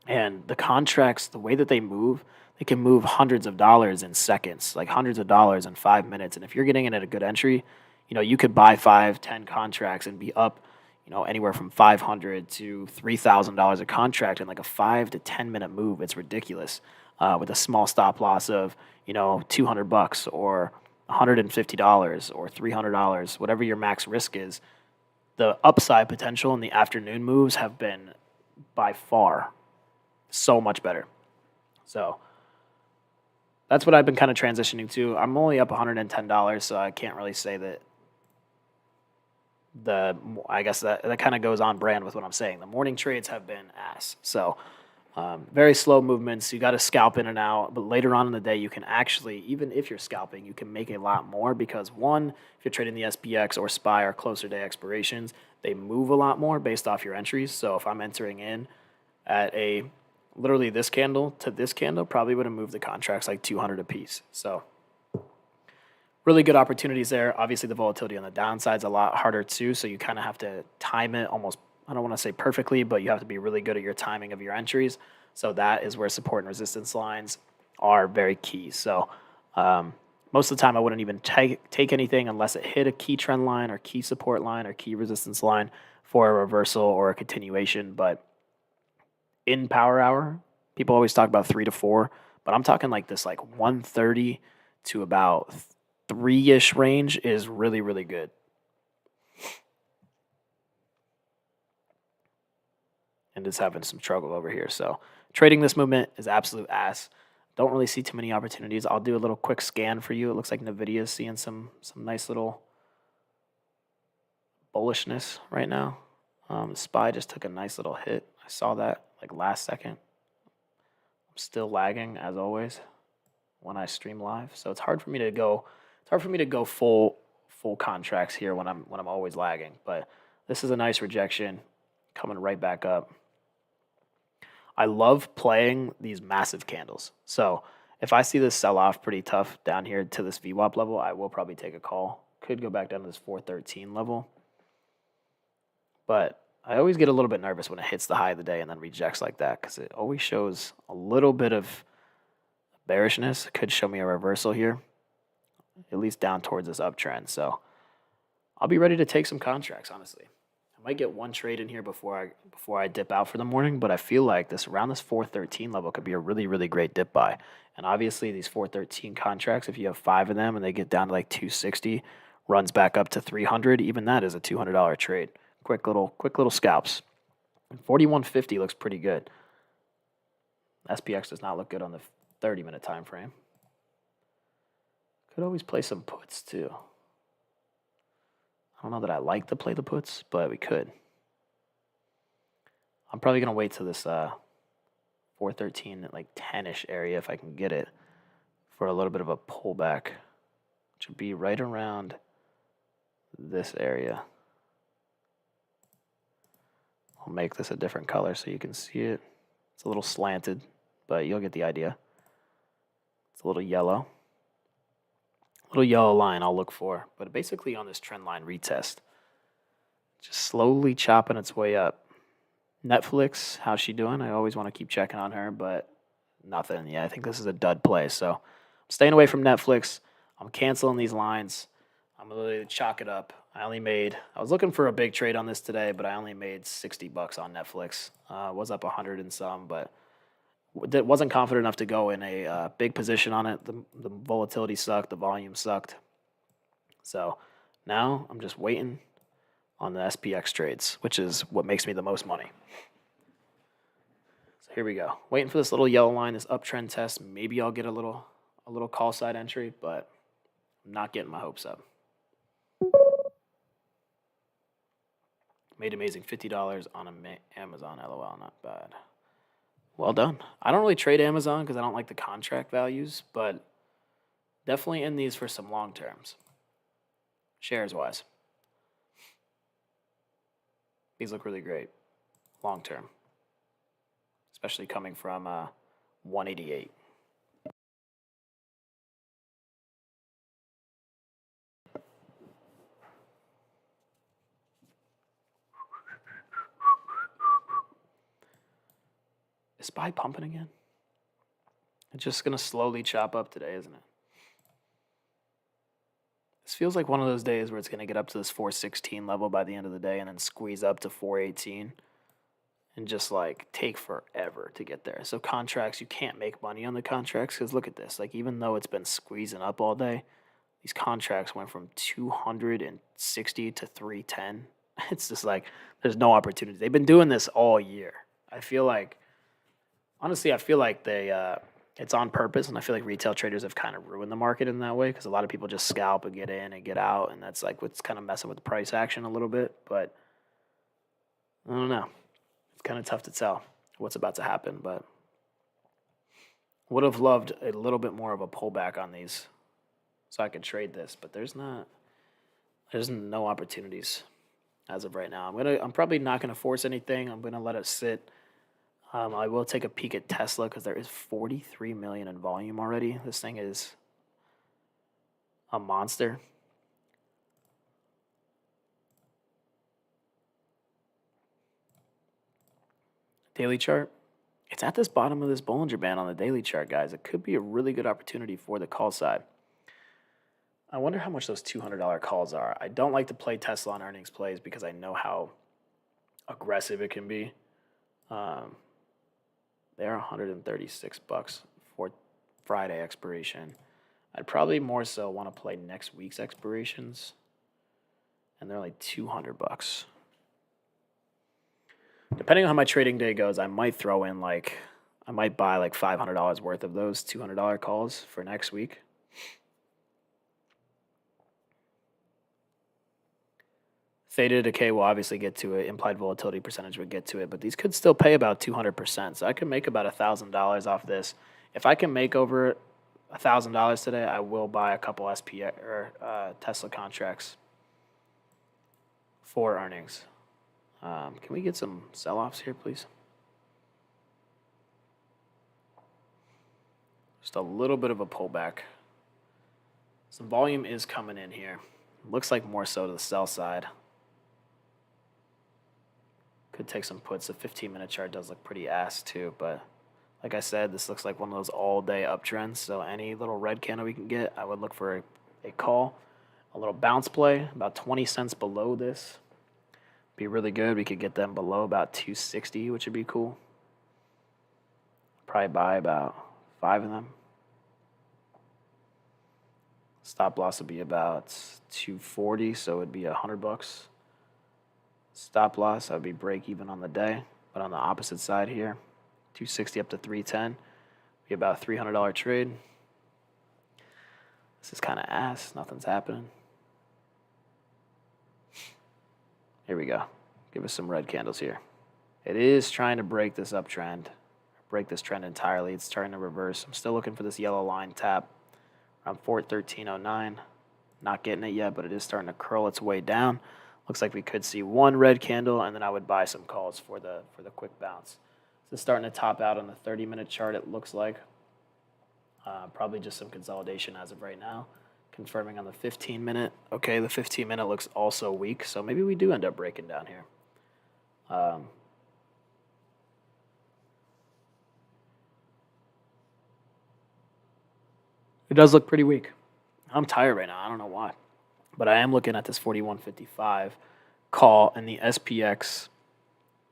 And the contracts, the way that they can move hundreds of dollars in seconds, like hundreds of dollars in 5 minutes. And if you're getting in at a good entry, you could buy 5, 10 contracts and be up, anywhere from $500 to $3,000 a contract in like a 5 to 10 minute move. It's ridiculous. With a small stop loss of, $200 or $150 or $300, whatever your max risk is, the upside potential in the afternoon moves have been by far so much better. So that's what I've been kind of transitioning to. I'm only up $110, so I can't really say that I guess that kind of goes on brand with what I'm saying. The morning trades have been ass. So Very slow movements. You got to scalp in and out, but later on in the day, you can actually, even if you're scalping, you can make a lot more because one, if you're trading the SPX or SPY or closer day expirations, they move a lot more based off your entries. So if I'm entering in at literally this candle to this candle, probably would have moved the contracts like 200 a piece. So really good opportunities there. Obviously, the volatility on the downside is a lot harder too. So you kind of have to time it almost, I don't want to say perfectly, but you have to be really good at your timing of your entries. So that is where support and resistance lines are very key. So most of the time, I wouldn't even take anything unless it hit a key trend line or key support line or key resistance line for a reversal or a continuation. But in power hour, people always talk about 3 to 4, but I'm talking like this, like 130 to about 3-ish range is really, really good. And it's having some struggle over here. So trading this movement is absolute ass. Don't really see too many opportunities. I'll do a little quick scan for you. It looks like Nvidia is seeing some nice little bullishness right now. SPY just took a nice little hit. I saw that like last second. I'm still lagging as always when I stream live, so it's hard for me to go. It's hard for me to go full contracts here when I'm always lagging. But this is a nice rejection coming right back up. I love playing these massive candles. So if I see this sell off pretty tough down here to this VWAP level, I will probably take a call. Could go back down to this 413 level. But I always get a little bit nervous when it hits the high of the day and then rejects like that because it always shows a little bit of bearishness. It could show me a reversal here, at least down towards this uptrend. So I'll be ready to take some contracts, honestly. I might get one trade in here before I dip out for the morning, but I feel like around this 413 level could be a really, really great dip buy. And obviously these 413 contracts, if you have 5 of them and they get down to like 260, runs back up to 300, even that is a $200 trade. Quick little scalps. 4150 looks pretty good. SPX does not look good on the 30-minute time frame. Could always play some puts too. I don't know that I like to play the puts, but we could. I'm probably going to wait till this 413 at like 10-ish area if I can get it for a little bit of a pullback, which would be right around this area. I'll make this a different color so you can see it. It's a little slanted, but you'll get the idea. It's a little yellow. Little yellow line I'll look for, but basically on this trend line retest, just slowly chopping its way up. Netflix, how's she doing? I always want to keep checking on her, but nothing. Yeah, I think this is a dud play. So I'm staying away from Netflix. I'm canceling these lines. I'm going to chalk it up. I was looking for a big trade on this today, but I only made $60 on Netflix. Was up 100 and some, but wasn't confident enough to go in a big position on it. The volatility sucked. The volume sucked. So now I'm just waiting on the SPX trades, which is what makes me the most money. So here we go. Waiting for this little yellow line, this uptrend test. Maybe I'll get a little call side entry, but I'm not getting my hopes up. Made amazing $50 on Amazon. LOL, not bad. Well done. I don't really trade Amazon because I don't like the contract values, but definitely in these for some long terms. Shares wise. These look really great long term, especially coming from 188. Is SPY pumping again? It's just going to slowly chop up today, isn't it? This feels like one of those days where it's going to get up to this 416 level by the end of the day and then squeeze up to 418 and just like take forever to get there. So contracts, you can't make money on the contracts because look at this. Like even though it's been squeezing up all day, these contracts went from 260 to 310. It's just like there's no opportunity. They've been doing this all year. I feel like it's on purpose, and I feel like retail traders have kind of ruined the market in that way because a lot of people just scalp and get in and get out, and that's like what's kind of messing with the price action a little bit. But I don't know. It's kind of tough to tell. what's about to happen, but would have loved a little bit more of a pullback on these so I could trade this, but there's no opportunities as of right now. I'm probably not gonna force anything. I'm gonna let it sit. I will take a peek at Tesla because there is 43 million in volume already. This thing is a monster. Daily chart. It's at this bottom of this Bollinger Band on the daily chart, guys. It could be a really good opportunity for the call side. I wonder how much those $200 calls are. I don't like to play Tesla on earnings plays because I know how aggressive it can be. They're $136 for Friday expiration. I'd probably more so want to play next week's expirations, and they're like $200. Depending on how my trading day goes, I might throw in I might buy like $500 worth of those $200 calls for next week. Theta decay will obviously get to it. Implied volatility percentage would get to it, but these could still pay about 200%. So I could make about $1,000 off this. If I can make over $1,000 today, I will buy a couple Tesla contracts for earnings. Can we get some sell-offs here, please? Just a little bit of a pullback. Some volume is coming in here. Looks like more so to the sell side. Could take some puts. The 15-minute chart does look pretty ass too, but like I said, this looks like one of those all-day uptrends. So any little red candle we can get, I would look for a call. A little bounce play, about 20 cents below this. Be really good. We could get them below about 260, which would be cool. Probably buy about 5 of them. Stop loss would be about 240, so it would be $100. Stop loss, that would be break even on the day. But on the opposite side here, 260 up to 310, be about a $300 trade. This is kind of ass. Nothing's happening. Here we go. Give us some red candles here. It is trying to break this uptrend, break this trend entirely. It's starting to reverse. I'm still looking for this yellow line tap around 413.09. Not getting it yet, but it is starting to curl its way down. Looks like we could see one red candle, and then I would buy some calls for the quick bounce. This is starting to top out on the 30-minute chart, it looks like. Probably just some consolidation as of right now. Confirming on the 15-minute. Okay, the 15-minute looks also weak, so maybe we do end up breaking down here. It does look pretty weak. I'm tired right now. I don't know why. But I am looking at this 4155 call and the SPX.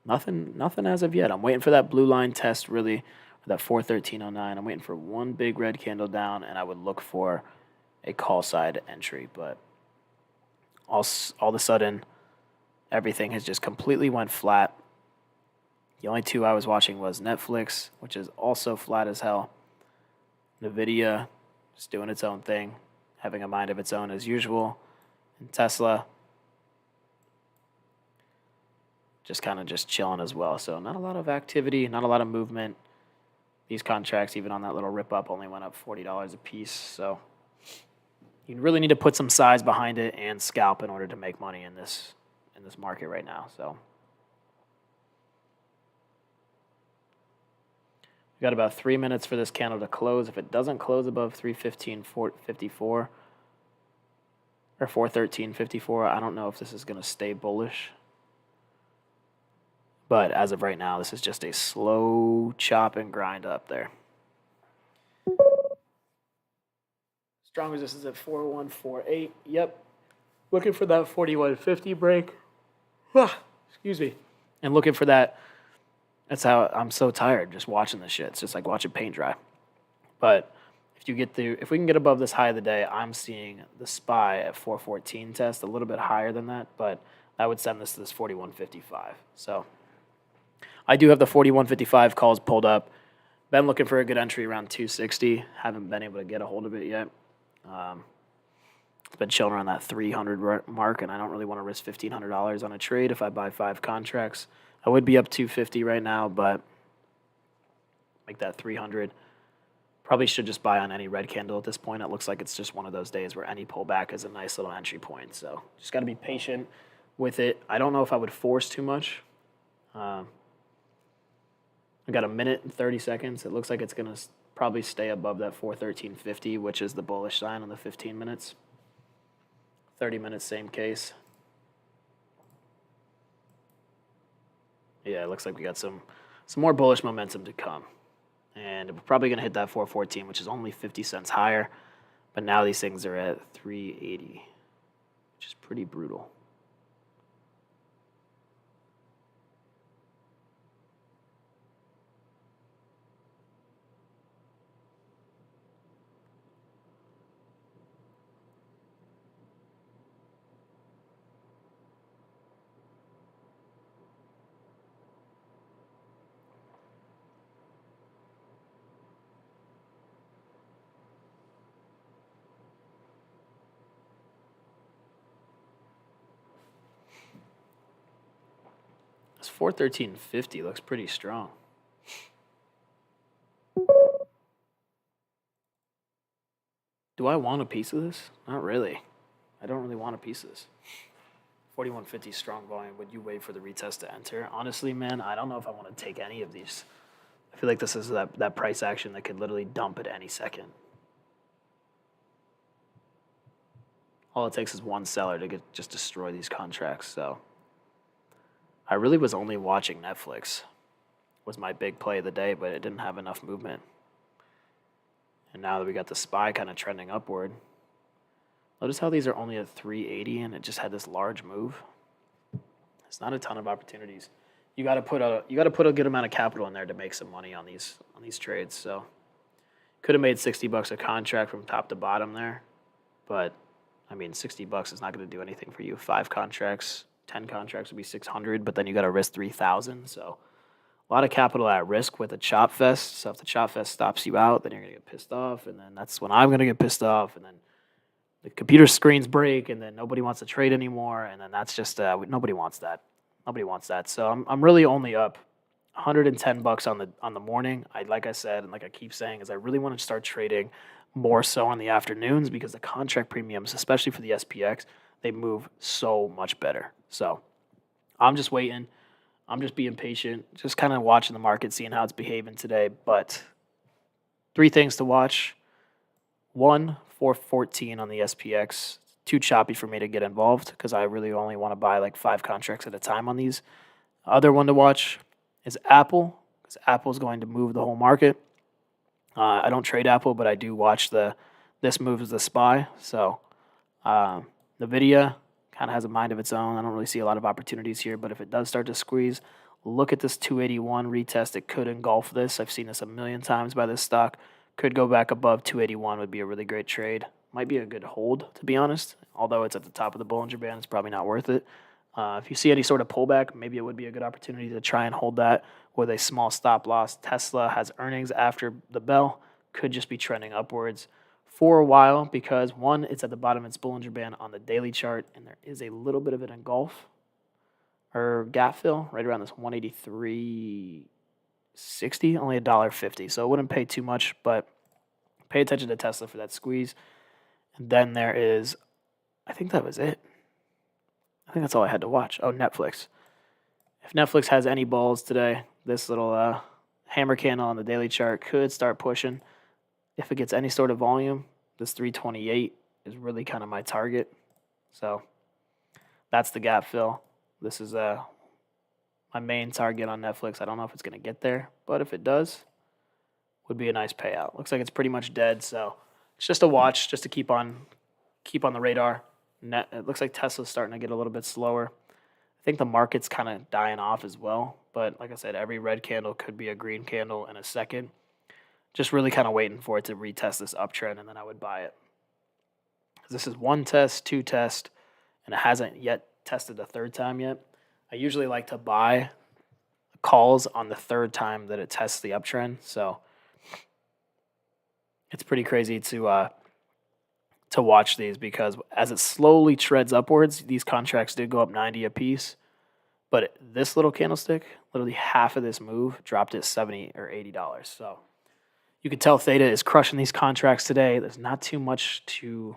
Nothing as of yet. I'm waiting for that blue line test, really, that 413.09. I'm waiting for one big red candle down, and I would look for a call side entry. But all of a sudden, everything has just completely went flat. The only two I was watching was Netflix, which is also flat as hell. NVIDIA, just doing its own thing, having a mind of its own as usual. And Tesla, just kind of just chilling as well. So not a lot of activity, not a lot of movement. These contracts, even on that little rip up, only went up $40 a piece. So you really need to put some size behind it and scalp in order to make money in this market right now. So we got about 3 minutes for this candle to close. If it doesn't close above 315.54 or 413.54, I don't know if this is going to stay bullish. But as of right now, this is just a slow chop and grind up there. Strong resistance at 4148. Yep. Looking for that 4150 break. Excuse me. And looking for that. That's how I'm so tired just watching this shit. It's just like watching paint dry. But if we can get above this high of the day, I'm seeing the SPY at 414 test, a little bit higher than that, but that would send this to this 4155. So I do have the 4155 calls pulled up. Been looking for a good entry around 260. Haven't been able to get a hold of it yet. It's been chilling around that 300 mark, and I don't really want to risk $1,500 on a trade if I buy 5 contracts. I would be up 250 right now, but like that 300. Probably should just buy on any red candle at this point. It looks like it's just one of those days where any pullback is a nice little entry point. So just got to be patient with it. I don't know if I would force too much. I got a minute and 30 seconds. It looks like it's going to probably stay above that 413.50, which is the bullish sign on the 15 minutes. 30 minutes, same case. Yeah, it looks like we got some more bullish momentum to come. And we're probably going to hit that 414, which is only 50 cents higher. But now these things are at 380, which is pretty brutal. This 413.50 looks pretty strong. Do I want a piece of this? Not really. I don't really want a piece of this. 4150 strong volume. Would you wait for the retest to enter? Honestly, man, I don't know if I want to take any of these. I feel like this is that price action that could literally dump at any second. All it takes is one seller to just destroy these contracts. So I really was only watching Netflix. Was my big play of the day, but it didn't have enough movement. And now that we got the SPY kind of trending upward, notice how these are only at 380 and it just had this large move. It's not a ton of opportunities. You got to put a good amount of capital in there to make some money on these trades. So could have made $60 a contract from top to bottom there, but I mean $60 is not going to do anything for you. 5 contracts, 10 contracts would be 600, but then you got to risk 3,000. So a lot of capital at risk with a chop fest. So if the chop fest stops you out, then you're going to get pissed off, and then that's when I'm going to get pissed off, and then the computer screens break, and then nobody wants to trade anymore, and then that's just nobody wants that. Nobody wants that. So I'm really only up $110 on the morning. Like I said, and like I keep saying, is I really want to start trading more so on the afternoons because the contract premiums, especially for the SPX, they move so much better. So I'm just waiting. I'm just being patient, just kind of watching the market, seeing how it's behaving today. But 3 things to watch. 1, 414 on the SPX. Too choppy for me to get involved because I really only want to buy like 5 contracts at a time on these. Other one to watch is Apple, because Apple is going to move the whole market. I don't trade Apple, but I do watch this move as the SPY. So NVIDIA kind of has a mind of its own. I don't really see a lot of opportunities here, but if it does start to squeeze, look at this 281 retest. It could engulf this. I've seen this a million times by this stock. Could go back above 281 would be a really great trade. Might be a good hold, to be honest. Although it's at the top of the Bollinger Band, it's probably not worth it. If you see any sort of pullback, maybe it would be a good opportunity to try and hold that with a small stop loss. Tesla has earnings after the bell. Could just be trending upwards for a while because, 1, it's at the bottom of its Bollinger Band on the daily chart, and there is a little bit of an engulf or gap fill right around this 183.60, only $1.50. So it wouldn't pay too much, but pay attention to Tesla for that squeeze. And then there is, I think that was it. I think that's all I had to watch. Oh, Netflix. If Netflix has any balls today, this little hammer candle on the daily chart could start pushing. If it gets any sort of volume, this 328 is really kind of my target. So that's the gap fill. This is my main target on Netflix. I don't know if it's going to get there, but if it does, would be a nice payout. Looks like it's pretty much dead, so it's just a watch, just to keep on the radar. It looks like Tesla's starting to get a little bit slower. I think the market's kind of dying off as well, but like I said, every red candle could be a green candle in a second. Just really kind of waiting for it to retest this uptrend, and then I would buy it. This is 1 test, 2 test, and it hasn't yet tested the 3rd time yet. I usually like to buy calls on the 3rd time that it tests the uptrend, so it's pretty crazy to watch these because as it slowly treads upwards, these contracts did go up 90 a piece, But this little candlestick, literally half of this move dropped it $70 or $80. So you can tell Theta is crushing these contracts today. There's not too much to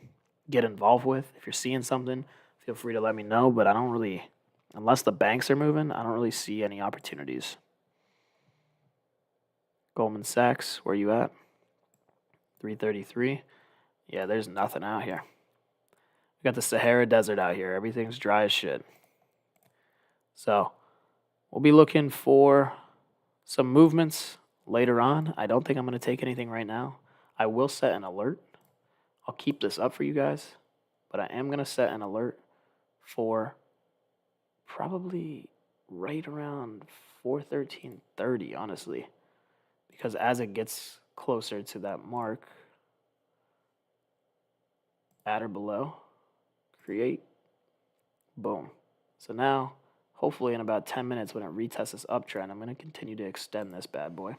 get involved with. If you're seeing something, feel free to let me know. But I don't really, unless the banks are moving, I don't really see any opportunities. Goldman Sachs, where you at? 333. Yeah, there's nothing out here. We got the Sahara Desert out here. Everything's dry as shit. So we'll be looking for some movements later on. I don't think I'm going to take anything right now. I will set an alert. I'll keep this up for you guys, but I am going to set an alert for probably right around 413.30, honestly, because as it gets closer to that mark, at or below, create, boom. So now, hopefully in about 10 minutes when it retests this uptrend, I'm going to continue to extend this bad boy.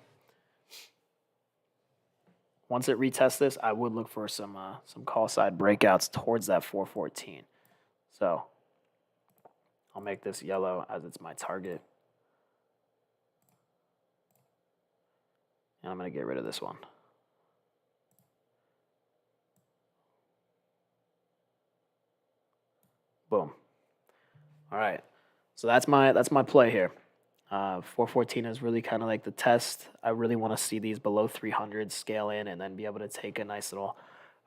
Once it retests this, I would look for some call side breakouts towards that 414. So I'll make this yellow as it's my target. And I'm going to get rid of this one. Boom. All right. So that's my play here. 414 is really kind of like the test. I really want to see these below 300 scale in and then be able to take a nice little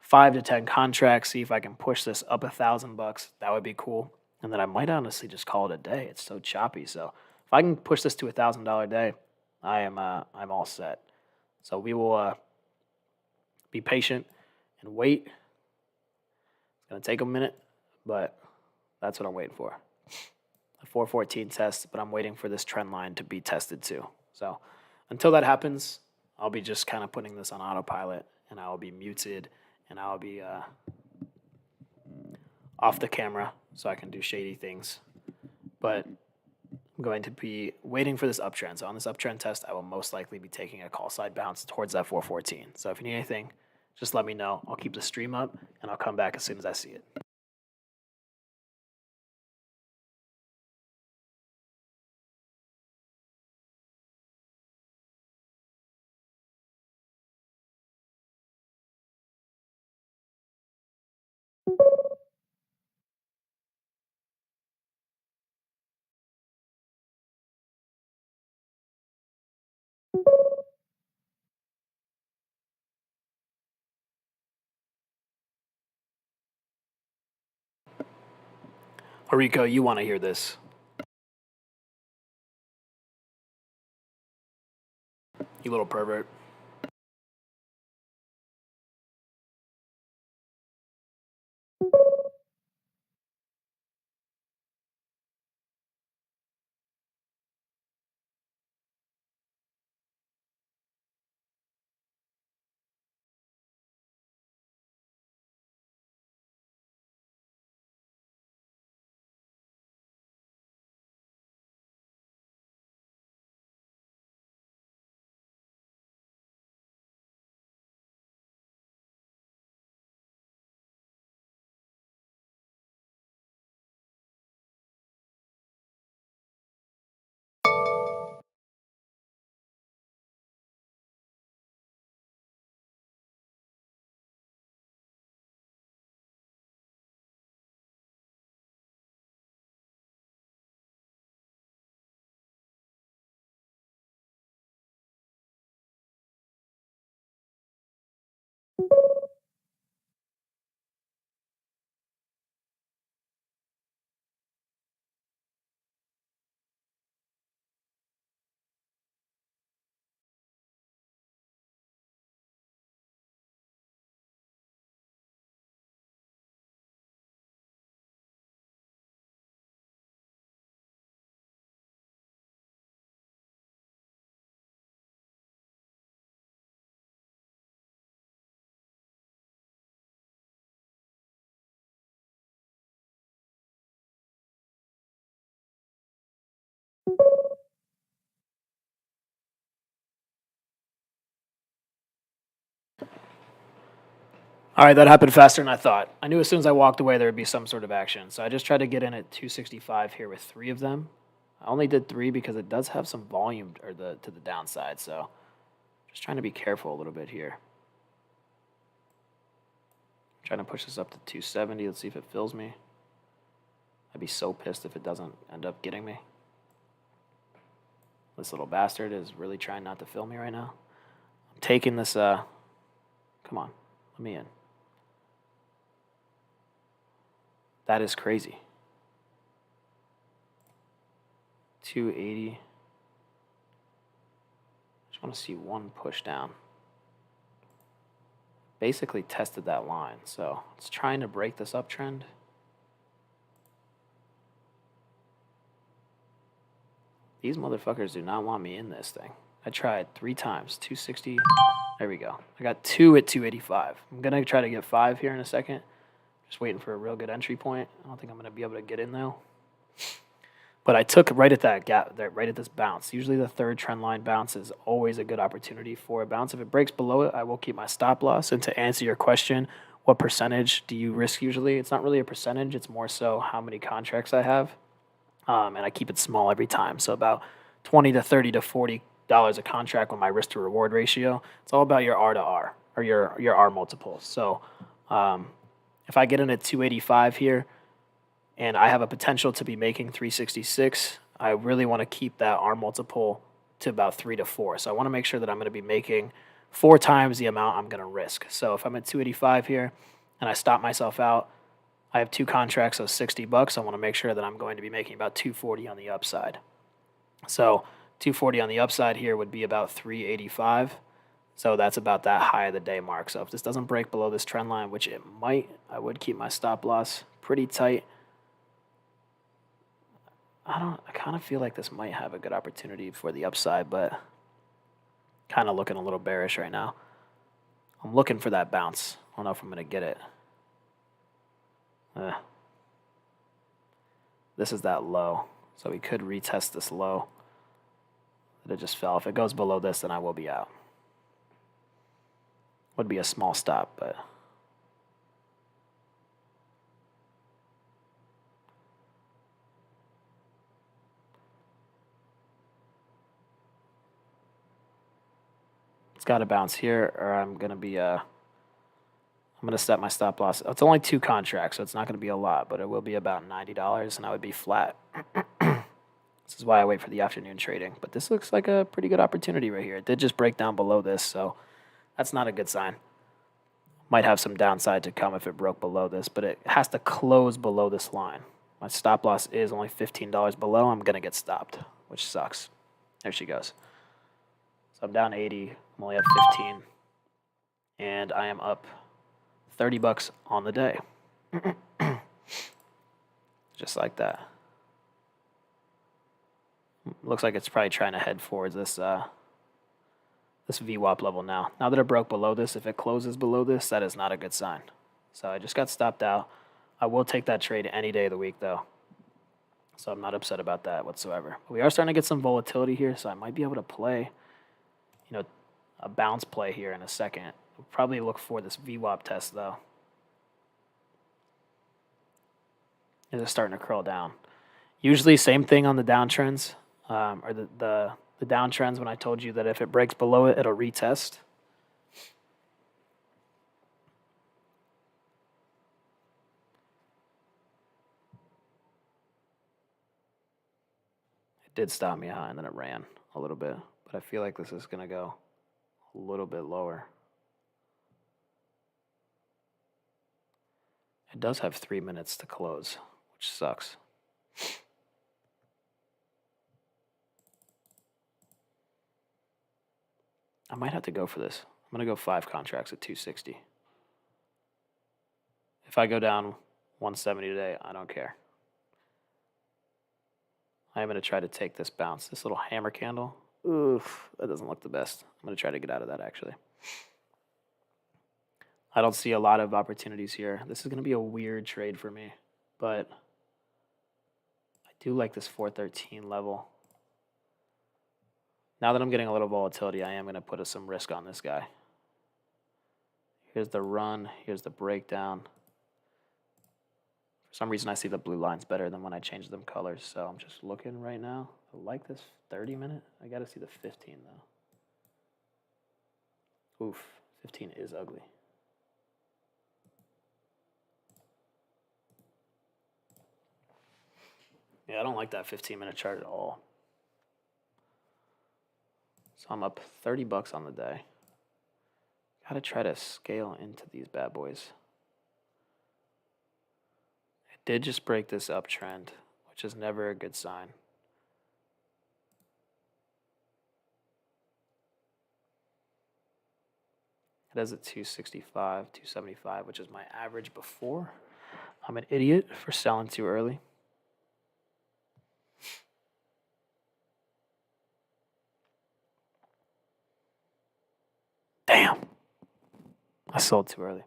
5 to 10 contracts, see if I can push this up $1,000. That would be cool. And then I might honestly just call it a day. It's so choppy. So if I can push this to $1,000 day, I'm all set. So we will be patient and wait. It's gonna take a minute, but that's what I'm waiting for. A 414 test, but I'm waiting for this trend line to be tested too. So until that happens, I'll be just kind of putting this on autopilot, and I will be muted, and I'll be off the camera so I can do shady things. But I'm going to be waiting for this uptrend. So on this uptrend test, I will most likely be taking a call side bounce towards that 414. So if you need anything, just let me know. I'll keep the stream up, and I'll come back as soon as I see it. Rico, you want to hear this. You little pervert. All right, that happened faster than I thought. I knew as soon as I walked away there would be some sort of action. So I just tried to get in at 265 here with 3 of them. I only did 3 because it does have some volume or to the downside. So just trying to be careful a little bit here. I'm trying to push this up to 270. Let's see if it fills me. I'd be so pissed if it doesn't end up getting me. This little bastard is really trying not to fill me right now. I'm taking this, come on, let me in. That is crazy. 280. Just want to see one push down. Basically tested that line, so it's trying to break this uptrend. These motherfuckers do not want me in this thing. I tried 3 times, 260. There we go. I got 2 at 285. I'm going to try to get 5 here in a second. Just waiting for a real good entry point. I don't think I'm going to be able to get in, though. But I took right at that gap, there, right at this bounce. Usually the third trend line bounce is always a good opportunity for a bounce. If it breaks below it, I will keep my stop loss. And to answer your question, what percentage do you risk usually? It's not really a percentage. It's more so how many contracts I have. And I keep it small every time. So about $20 to $30 to $40 a contract with my risk to reward ratio. It's all about your R to R, or your R multiples. So if I get in at 285 here and I have a potential to be making 366, I really want to keep that R multiple to about 3 to 4. So I want to make sure that I'm going to be making 4 times the amount I'm going to risk. So if I'm at 285 here and I stop myself out, I have 2 contracts of $60. I want to make sure that I'm going to be making about 240 on the upside. So 240 on the upside here would be about 385. So that's about that high of the day mark. So if this doesn't break below this trend line, which it might, I would keep my stop loss pretty tight. I kind of feel like this might have a good opportunity for the upside, but kind of looking a little bearish right now. I'm looking for that bounce. I don't know if I'm going to get it. This is that low. So we could retest this low. But it just fell. If it goes below this, then I will be out. Would be a small stop, but it's got to bounce here, or I'm gonna be I'm gonna set my stop loss. It's only 2 contracts, so it's not gonna be a lot, but it will be about $90, and I would be flat. This is why I wait for the afternoon trading. But this looks like a pretty good opportunity right here. It did just break down below this, so that's not a good sign. Might have some downside to come if it broke below this, but it has to close below this line. My stop loss is only $15 below. I'm going to get stopped, which sucks. There she goes. So I'm down 80. I'm only up 15. And I am up $30 on the day. Just like that. Looks like it's probably trying to head towards this this VWAP level now. Now that it broke below this, if it closes below this, that is not a good sign. So I just got stopped out. I will take that trade any day of the week, though. So I'm not upset about that whatsoever. But we are starting to get some volatility here, so I might be able to play, a bounce play here in a second. I'll probably look for this VWAP test, though. It's starting to curl down. Usually, same thing on the downtrends, or the downtrends when I told you that if it breaks below it, it'll retest. It did stop me high, and then it ran a little bit. But I feel like this is going to go a little bit lower. It does have 3 minutes to close, which sucks. I might have to go for this. I'm going to go 5 contracts at 260. If I go down 170 today, I don't care. I am going to try to take this bounce. This little hammer candle. Oof, that doesn't look the best. I'm going to try to get out of that, actually. I don't see a lot of opportunities here. This is going to be a weird trade for me, but I do like this 413 level. Now that I'm getting a little volatility, I am going to put some risk on this guy. Here's the run. Here's the breakdown. For some reason, I see the blue lines better than when I change them colors, so I'm just looking right now. I like this 30-minute. I got to see the 15, though. Oof, 15 is ugly. Yeah, I don't like that 15-minute chart at all. So I'm up 30 bucks on the day. Got to try to scale into these bad boys. It did just break this uptrend, which is never a good sign. It has a 265, 275, which is my average before. I'm an idiot for selling too early. Damn. I sold too early.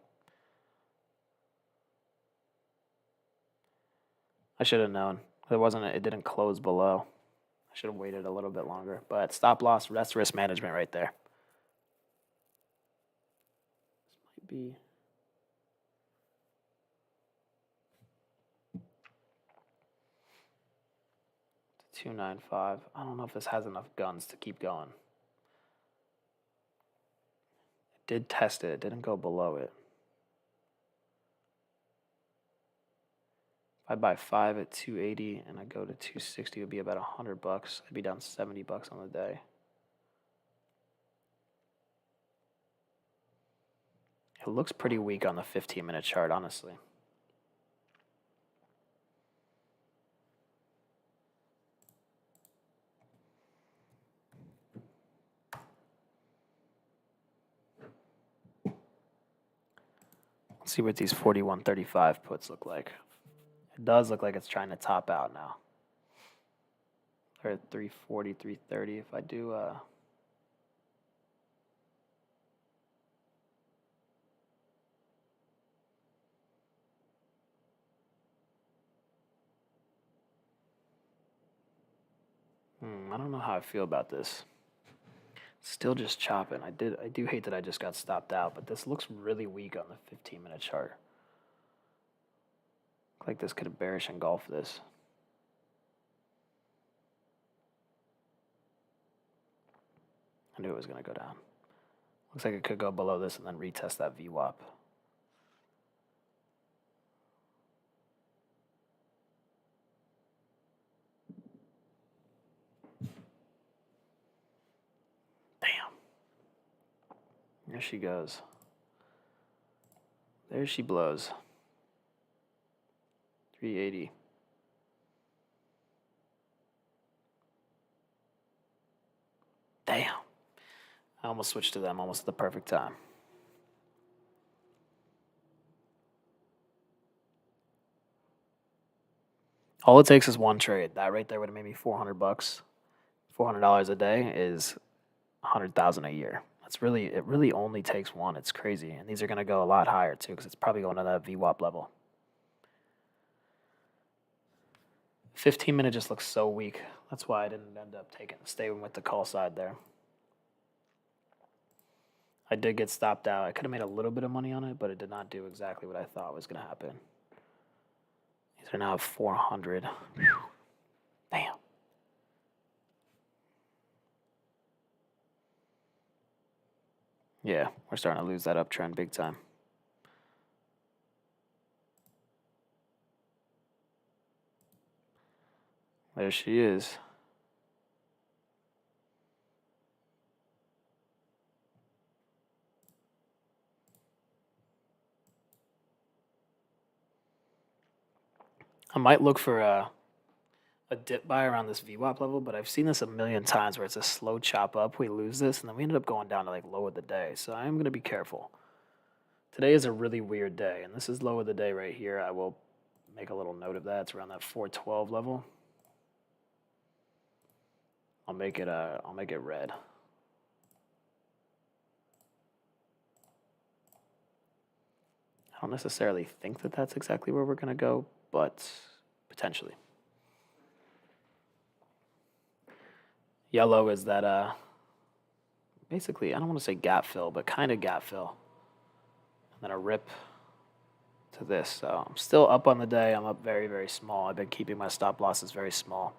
I should have known. It didn't close below. I should have waited a little bit longer. But stop loss, that's risk management right there. This might be 295. I don't know if this has enough guns to keep going. It did test it. It didn't go below it. If I buy 5 at 280 and I go to 260, it would be about 100 bucks. I'd be down 70 bucks on the day. It looks pretty weak on the 15-minute chart, honestly. Let's see what these 41.35 puts look like. It does look like it's trying to top out now. Or at 340, 330. If I do I don't know how I feel about this. Still just chopping. I do hate that I just got stopped out, but this looks really weak on the 15-minute chart. Look like this could have bearish engulfed this. I knew it was going to go down. Looks like it could go below this and then retest that VWAP. Damn. There she goes. There she blows. 380. Damn. I almost switched to them almost at the perfect time. All it takes is one trade. That right there would have made me 400 bucks. $400 a day is 100,000 a year. It really only takes one. It's crazy. And these are going to go a lot higher too because it's probably going to that VWAP level. 15-minute just looks so weak. That's why I didn't end up staying with the call side there. I did get stopped out. I could have made a little bit of money on it, but it did not do exactly what I thought was going to happen. These are now 400. Whew. Damn. Yeah, we're starting to lose that uptrend big time. There she is. I might look for a dip buy around this VWAP level, but I've seen this a million times where it's a slow chop up. We lose this, and then we ended up going down to like low of the day. So I am going to be careful. Today is a really weird day, and this is low of the day right here. I will make a little note of that. It's around that 412 level. I'll make it red. I don't necessarily think that that's exactly where we're going to go, but potentially. Yellow is that basically, I don't want to say gap fill, but kind of gap fill. And then a rip to this. So I'm still up on the day. I'm up very, very small. I've been keeping my stop losses very small.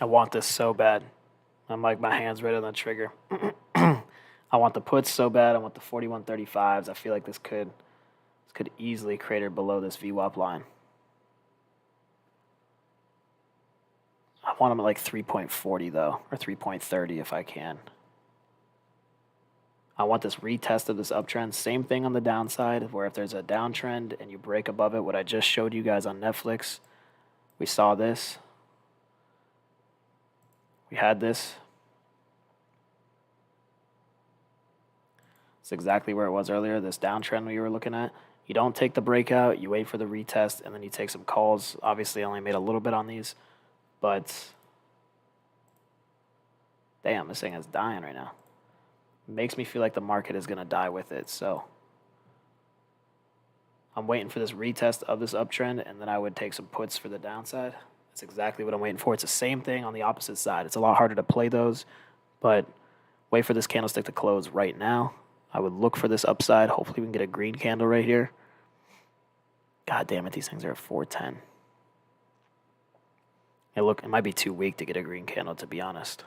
I want this so bad. I'm like, my hand's right on the trigger. I want the puts so bad. I want the 41.35s. I feel like this could easily crater below this VWAP line. I want them at like 3.40 though, or 3.30 if I can. I want this retest of this uptrend. Same thing on the downside, where if there's a downtrend and you break above it, what I just showed you guys on Netflix, we saw this. We had this. It's exactly where it was earlier, this downtrend we were looking at. You don't take the breakout, you wait for the retest, and then you take some calls. Obviously, I only made a little bit on these, but damn, this thing is dying right now. It makes me feel like the market is going to die with it, so I'm waiting for this retest of this uptrend, and then I would take some puts for the downside. That's exactly what I'm waiting for. It's the same thing on the opposite side. It's a lot harder to play those, but wait for this candlestick to close right now. I would look for this upside. Hopefully we can get a green candle right here. God damn it, these things are at 410. It might be too weak to get a green candle, to be honest.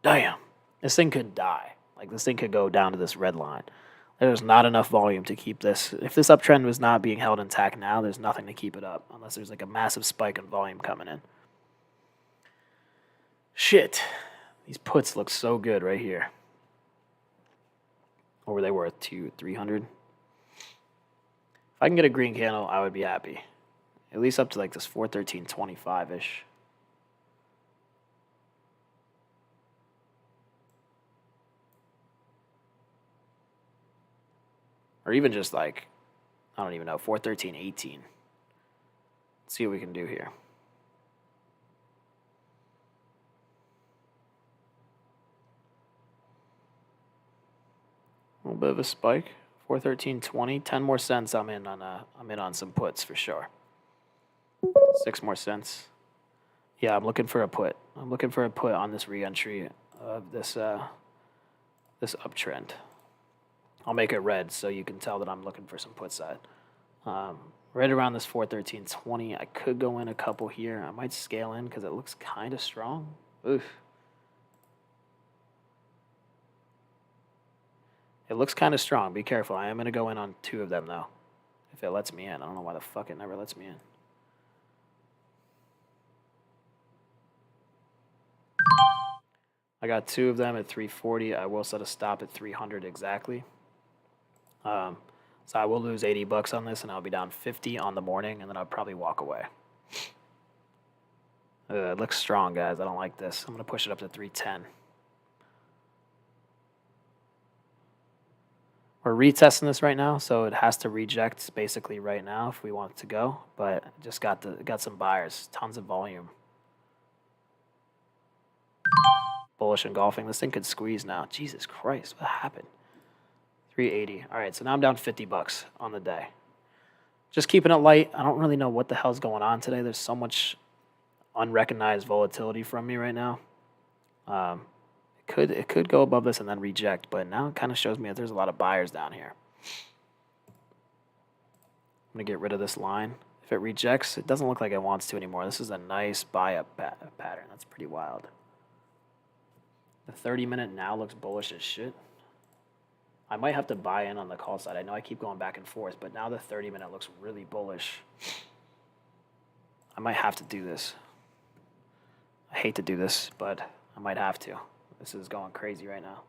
Damn, this thing could die. Like, this thing could go down to this red line. There's not enough volume to keep this. If this uptrend was not being held intact now, there's nothing to keep it up unless there's like a massive spike in volume coming in. Shit. These puts look so good right here. What were they worth? 300? If I can get a green candle, I would be happy. At least up to like this 413.25-ish. Or even just like, I don't even know, 413.18. Let's see what we can do here. A little bit of a spike. 413.20. 10 more cents. I'm in on some puts for sure. 6 more cents. Yeah, I'm looking for a put. I'm looking for a put on this re-entry of this this uptrend. I'll make it red so you can tell that I'm looking for some put side. Right around this 413.20, I could go in a couple here. I might scale in because it looks kind of strong. Oof. It looks kind of strong. Be careful. I am going to go in on 2 of them, though. If it lets me in. I don't know why the fuck it never lets me in. I got 2 of them at 340. I will set a stop at 300 exactly. So I will lose 80 bucks on this, and I'll be down 50 on the morning, and then I'll probably walk away. It looks strong, guys. I don't like this. I'm going to push it up to 310. We're retesting this right now, so it has to reject basically right now if we want it to go. But just got some buyers, tons of volume. Bullish engulfing. This thing could squeeze now. Jesus Christ, what happened? 380. All right, so now I'm down 50 bucks on the day. Just keeping it light. I don't really know what the hell's going on today. There's so much unrecognized volatility from me right now. It could go above this and then reject, but now it kind of shows me that there's a lot of buyers down here. I'm going to get rid of this line. If it rejects, it doesn't look like it wants to anymore. This is a nice buy-up pattern. That's pretty wild. The 30-minute now looks bullish as shit. I might have to buy in on the call side. I know I keep going back and forth, but now the 30-minute looks really bullish. I might have to do this. I hate to do this, but I might have to. This is going crazy right now.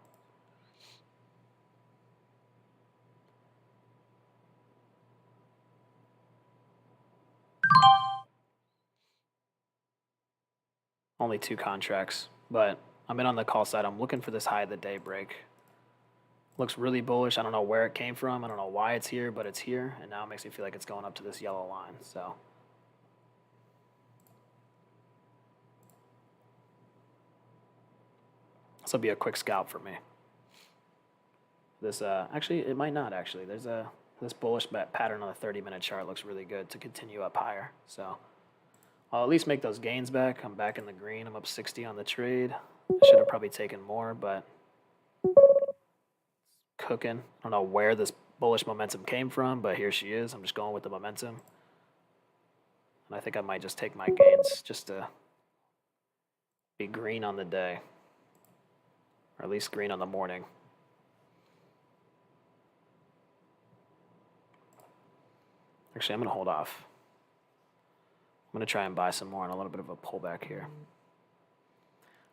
Only 2 contracts, but I'm in on the call side. I'm looking for this high of the day break. Looks really bullish. I don't know where it came from. I don't know why it's here, but it's here, and now it makes me feel like it's going up to this yellow line. So this will be a quick scalp for me. This actually, it might not actually. This bullish pattern on the 30-minute chart looks really good to continue up higher. So I'll at least make those gains back. I'm back in the green. I'm up 60 on the trade. I should have probably taken more, but cooking. I don't know where this bullish momentum came from, but here she is. I'm just going with the momentum. And I think I might just take my gains just to be green on the day, or at least green on the morning. Actually, I'm going to hold off. I'm going to try and buy some more on a little bit of a pullback here.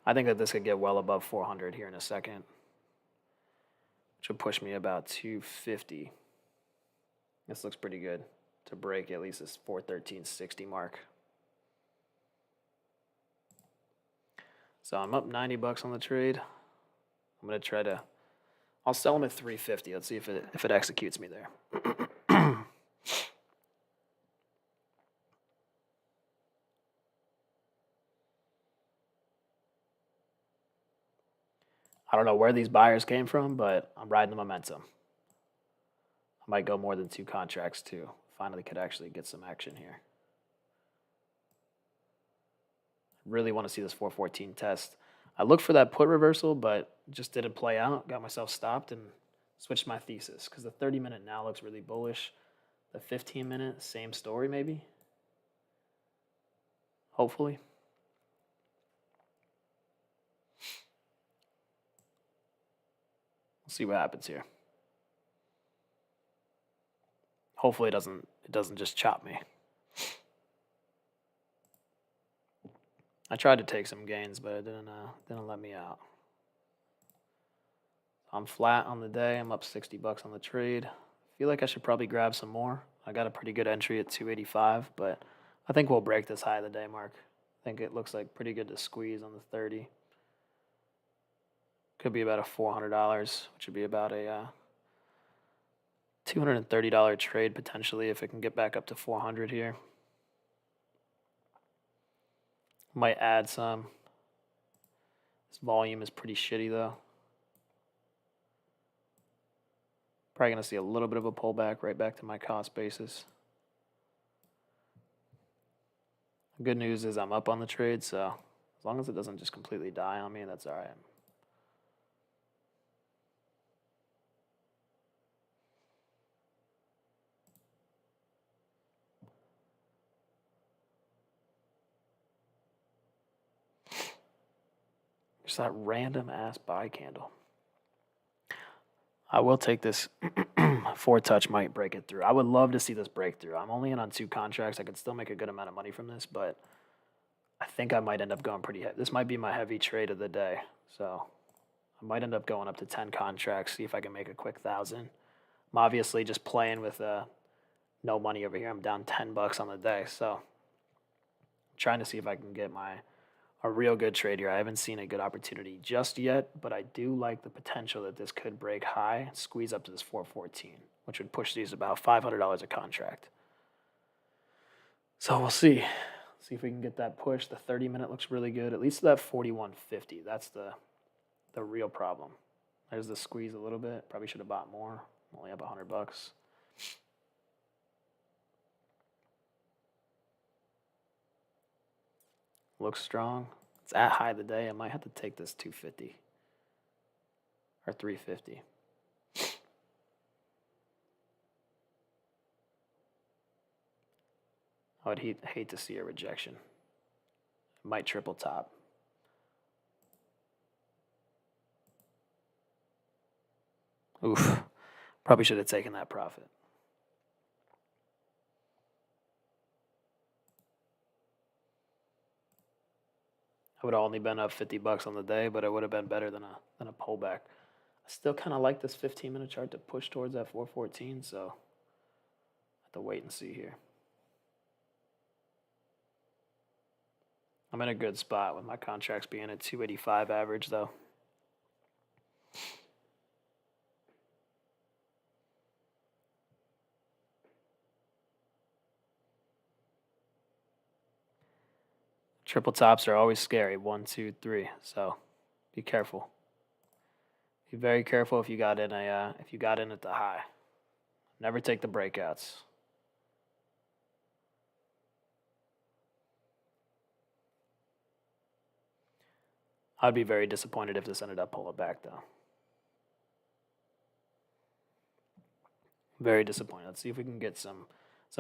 I think that this could get well above 400 here in a second, which would push me about 250. This looks pretty good to break at least this 413.60 mark. So I'm up 90 bucks on the trade. I'm going to try to, I'll sell them at 350. Let's see if it executes me there. I don't know where these buyers came from, but I'm riding the momentum. I might go more than 2 contracts too. Finally could actually get some action here. Really want to see this 414 test. I looked for that put reversal, but just didn't play out. Got myself stopped and switched my thesis because the 30-minute now looks really bullish. The 15-minute, same story maybe. Hopefully. We'll see what happens here. Hopefully it doesn't just chop me. I tried to take some gains, but it didn't let me out. I'm flat on the day. I'm up 60 bucks on the trade. I feel like I should probably grab some more. I got a pretty good entry at 285, but I think we'll break this high of the day mark. I think it looks like pretty good to squeeze on the 30. Could be about a $400, which would be about a $230 trade potentially if it can get back up to 400 here. Might add some. This volume is pretty shitty though. Probably going to see a little bit of a pullback right back to my cost basis. The good news is I'm up on the trade, so as long as it doesn't just completely die on me, that's all right. Just that random ass buy candle. I will take this 4 touch, might break it through. I would love to see this breakthrough. I'm only in on 2 contracts. I could still make a good amount of money from this, but I think I might end up going pretty heavy. This might be my heavy trade of the day. So I might end up going up to 10 contracts, see if I can make a quick 1,000. I'm obviously just playing with no money over here. I'm down 10 bucks on the day. So I'm trying to see if I can get a real good trade here. I haven't seen a good opportunity just yet, but I do like the potential that this could break high, squeeze up to this 414, which would push these about $500 a contract. So we'll see. See if we can get that push. The 30-minute looks really good. At least that 41.50. That's the real problem. There's the squeeze a little bit. Probably should have bought more. I'm only up 100 bucks. Looks strong. It's at high of the day. I might have to take this 250 or 350. I would hate to see a rejection. It might triple top. Oof. Probably should have taken that profit. I would have only been up 50 bucks on the day, but it would have been better than a pullback. I still kind of like this 15-minute chart to push towards that 414, so I have to wait and see here. I'm in a good spot with my contracts being at 285 average, though. Triple tops are always scary. 1, 2, 3. So be careful. Be very careful if you got in at the high. Never take the breakouts. I'd be very disappointed if this ended up pulling back, though. Very disappointed. Let's see if we can get some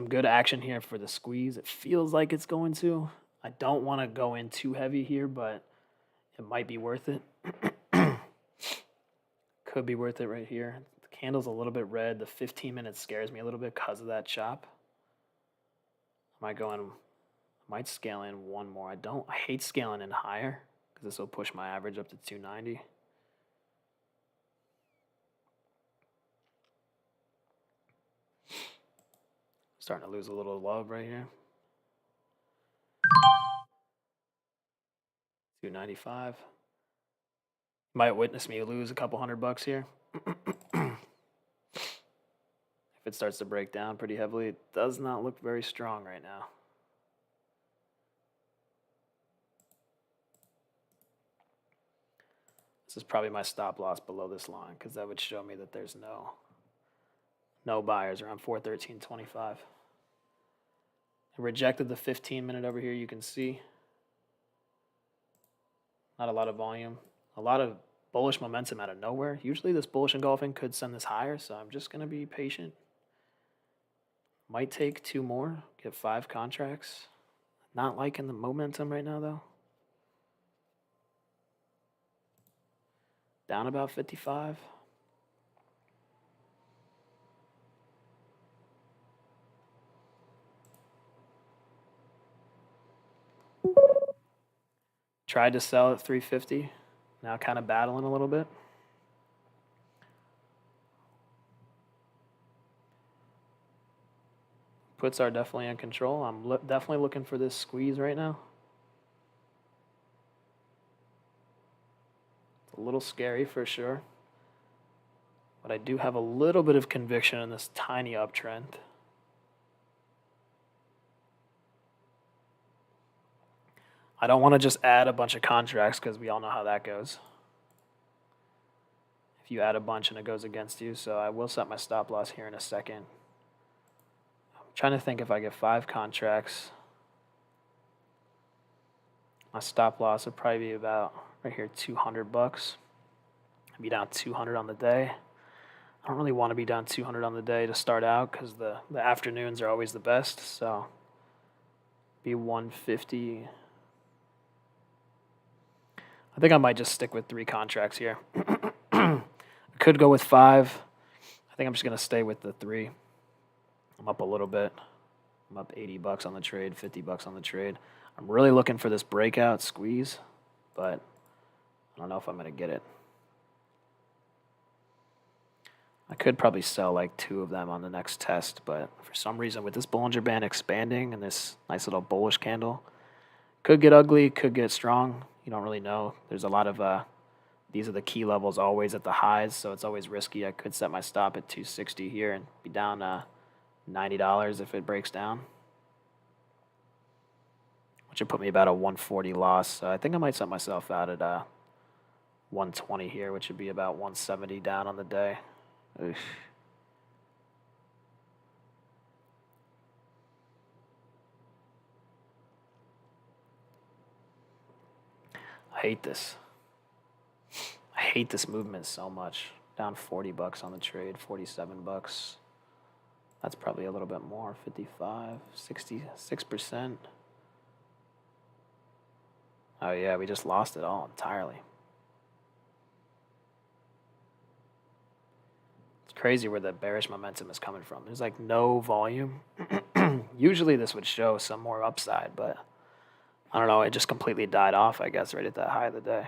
good action here for the squeeze. It feels like it's going to. I don't want to go in too heavy here, but it might be worth it. Could be worth it right here. The candle's a little bit red. The 15 minutes scares me a little bit because of that chop. I might scale in one more. I hate scaling in higher because this will push my average up to 290. Starting to lose a little love right here. 295. Might witness me lose a couple $100 here. If it starts to break down pretty heavily, it does not look very strong right now. This is probably my stop loss below this line because that would show me that there's no buyers around 413.25. I rejected the 15-minute over here, you can see. Not a lot of volume. A lot of bullish momentum out of nowhere. Usually this bullish engulfing could send this higher, so I'm just going to be patient. Might take 2 more, get 5 contracts. Not liking the momentum right now, though. Down about 55. Tried to sell at 350. Now kind of battling a little bit. Puts are definitely in control. I'm definitely looking for this squeeze right now. It's a little scary for sure. But I do have a little bit of conviction in this tiny uptrend. I don't want to just add a bunch of contracts because we all know how that goes. If you add a bunch and it goes against you, so I will set my stop loss here in a second. I'm trying to think if I get 5 contracts. My stop loss would probably be about right here $200. I'd be down 200 on the day. I don't really want to be down 200 on the day to start out because the afternoons are always the best. So be 150. I think I might just stick with 3 contracts here. I could go with 5. I think I'm just going to stay with the 3. I'm up a little bit. I'm up $80 on the trade, $50 on the trade. I'm really looking for this breakout squeeze, but I don't know if I'm going to get it. I could probably sell like 2 of them on the next test, but for some reason with this Bollinger Band expanding and this nice little bullish candle, could get ugly, could get strong. You don't really know. There's a lot of, these are the key levels always at the highs, so it's always risky. I could set my stop at 260 here and be down $90 if it breaks down, which would put me about a 140 loss. So I think I might set myself out at 120 here, which would be about 170 down on the day. Oof. I hate this. I hate this movement so much. Down $40 on the trade, $47. That's probably a little bit more, 55, 66%. Oh yeah, we just lost it all entirely. It's crazy where the bearish momentum is coming from. There's like no volume. Usually this would show some more upside, but I don't know, it just completely died off, I guess, right at that high of the day.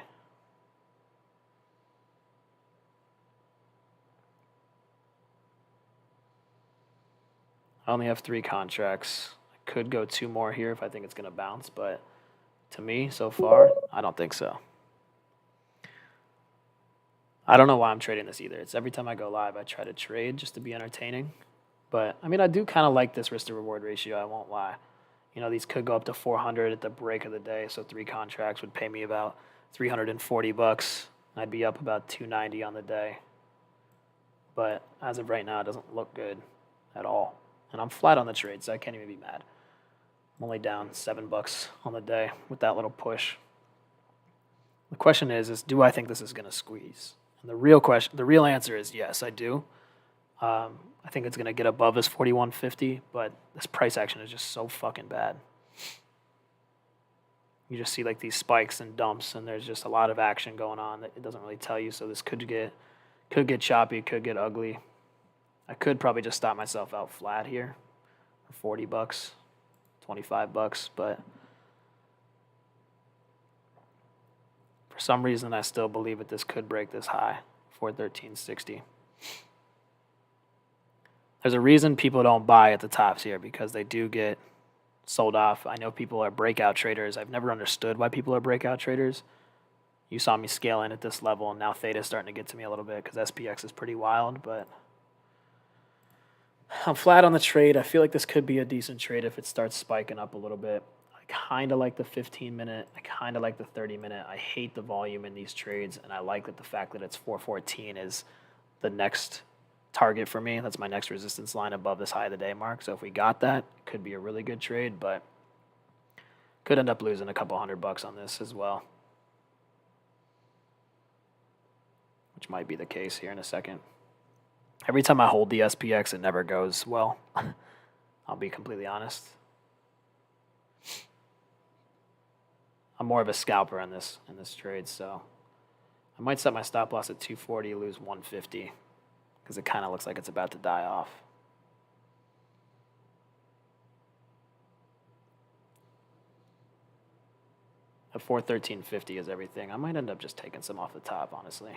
I only have 3 contracts. I could go 2 more here if I think it's going to bounce, but To me, so far, I don't think so. I don't know why I'm trading this either. It's every time I go live, I try to trade just to be entertaining. But I mean, I do kind of like this risk to reward ratio. I won't lie. You know, these could go up to 400 at the break of the day. So 3 contracts would pay me about $340. I'd be up about 290 on the day. But as of right now, it doesn't look good at all. And I'm flat on the trade, so I can't even be mad. I'm only down $7 on the day with that little push. The question is do I think this is going to squeeze? And the real answer is yes, I do. I think it's going to get above this 41.50, but this price action is just so fucking bad. You just see like these spikes and dumps, and there's just a lot of action going on that it doesn't really tell you. So this could get choppy, could get ugly. I could probably just stop myself out flat here for $40, $25, but for some reason I still believe that this could break this high, 413.60. There's a reason people don't buy at the tops here because they do get sold off. I know people are breakout traders. I've never understood why people are breakout traders. You saw me scale in at this level, and now Theta is starting to get to me a little bit because SPX is pretty wild, but I'm flat on the trade. I feel like this could be a decent trade if it starts spiking up a little bit. I kind of like the 15-minute. I kind of like the 30-minute. I hate the volume in these trades, and I like that the fact that it's 414 is the next target for me. That's my next resistance line above this high of the day mark. So if we got that, it could be a really good trade, but could end up losing a couple $100 on this as well, which might be the case here in a second. Every time I hold the SPX, it never goes well. I'll be completely honest. I'm more of a scalper in this trade, so I might set my stop loss at 240, lose 150. Because it kind of looks like it's about to die off. At 413.50 is everything. I might end up just taking some off the top, honestly.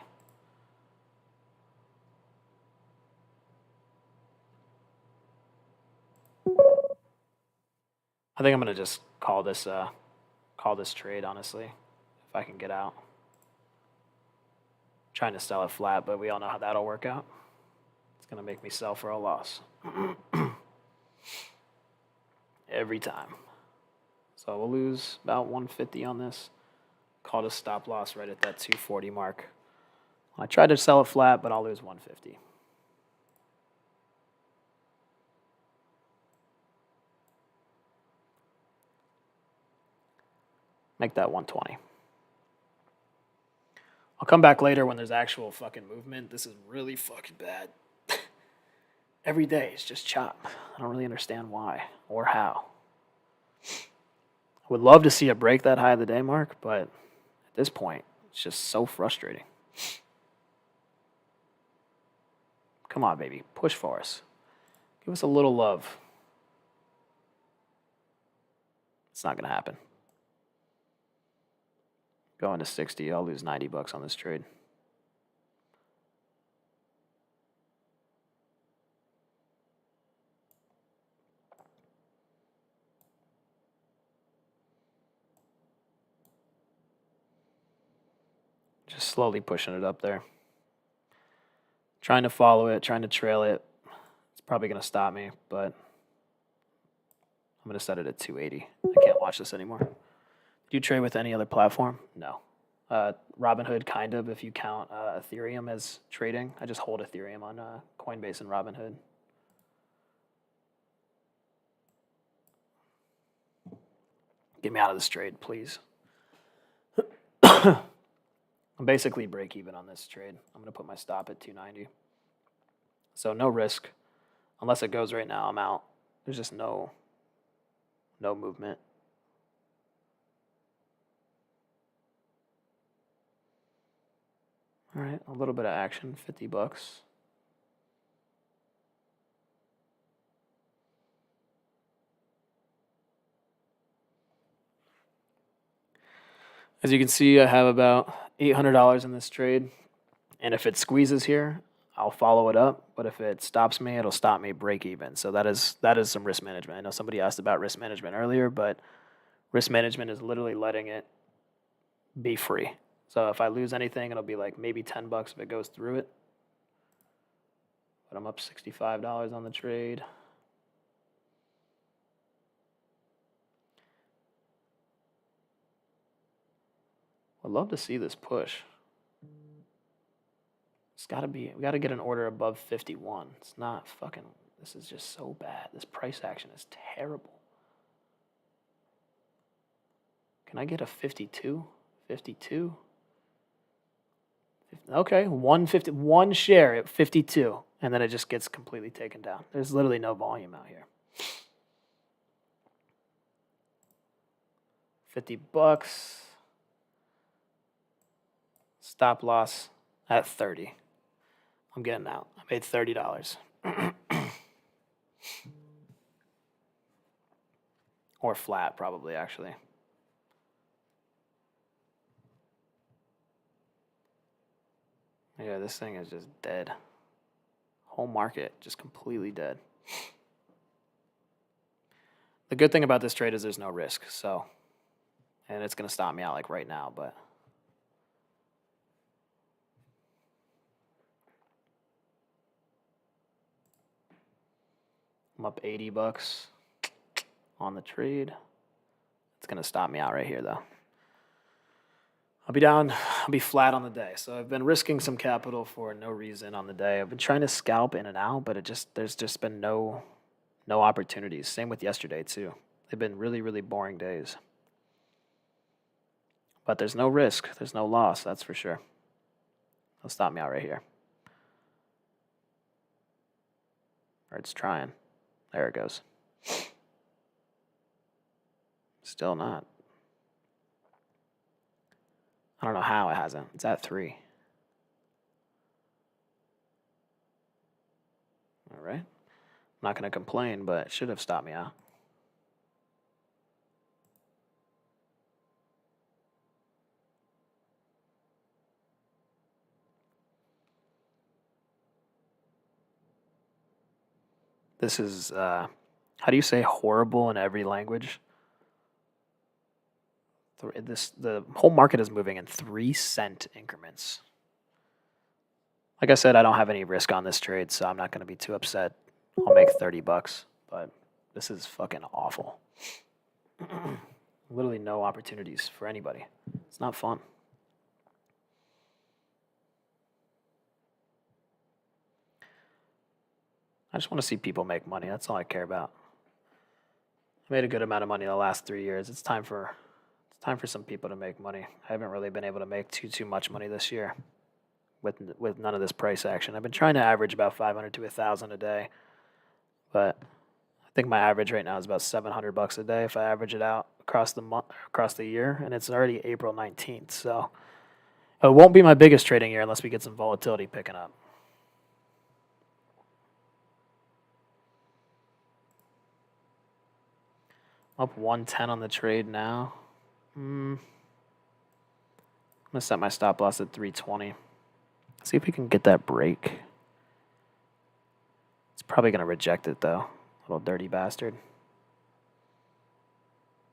I think I'm gonna just call this trade, honestly, if I can get out. Trying to sell it flat, but we all know how that'll work out. It's going to make me sell for a loss. Every time. So we'll lose about 150 on this. Call it a stop loss right at that 240 mark. I tried to sell it flat, but I'll lose 150. Make that 120. I'll come back later when there's actual fucking movement. This is really fucking bad. Every day it's just chop. I don't really understand why or how. I would love to see it break that high of the day mark, but at this point, it's just so frustrating. Come on, baby. Push for us. Give us a little love. It's not going to happen. Going to 60, I'll lose $90 on this trade. Just slowly pushing it up there. Trying to follow it, trying to trail it. It's probably going to stop me, but I'm going to set it at 280. I can't watch this anymore. Do you trade with any other platform? No. Robinhood, kind of, if you count Ethereum as trading. I just hold Ethereum on Coinbase and Robinhood. Get me out of this trade, please. I'm basically break even on this trade. I'm going to put my stop at 290. So no risk. Unless it goes right now, I'm out. There's just no movement. All right, a little bit of action, $50. As you can see, I have about $800 in this trade. And if it squeezes here, I'll follow it up. But if it stops me, it'll stop me break even. So that is some risk management. I know somebody asked about risk management earlier, but Risk management is literally letting it be free. So if I lose anything, it'll be like maybe $10 if it goes through it. But I'm up $65 on the trade. I'd love to see this push. It's gotta be, we gotta get an order above 51. It's not fucking, this is just so bad. This price action is terrible. Can I get a 52? 52? Okay, 150, one share at 52, and then it just gets completely taken down. There's literally no volume out here. $50. Stop loss at 30. I'm getting out. I made $30. Or flat, probably, actually. Yeah, this thing is just dead. Whole market just completely dead. The good thing about this trade is there's no risk, so, and it's going to stop me out like right now, but I'm up $80 on the trade. It's going to stop me out right here, though. I'll be down, I'll be flat on the day. So I've been risking some capital for no reason on the day. I've been trying to scalp in and out, but there's just been no opportunities. Same with yesterday, too. They've been really, really boring days. But there's no risk. There's no loss, that's for sure. It'll stop me out right here. Or it's trying. There it goes. Still not. I don't know how it hasn't. It's at 3. All right. I'm not going to complain, but it should have stopped me out. This is, how do you say horrible in every language? The whole market is moving in 3-cent increments. Like I said, I don't have any risk on this trade, so I'm not going to be too upset. I'll make $30, but this is fucking awful. Literally no opportunities for anybody. It's not fun. I just want to see people make money. That's all I care about. I made a good amount of money in the last 3 years. It's time for some people to make money. I haven't really been able to make too much money this year with none of this price action. I've been trying to average about 500 to 1,000 a day, but I think my average right now is about $700 a day if I average it out across the year, and it's already April 19th. So it won't be my biggest trading year unless we get some volatility picking up. Up 110 on the trade now. I'm going to set my stop loss at 320. See if we can get that break. It's probably going to reject it, though. Little dirty bastard.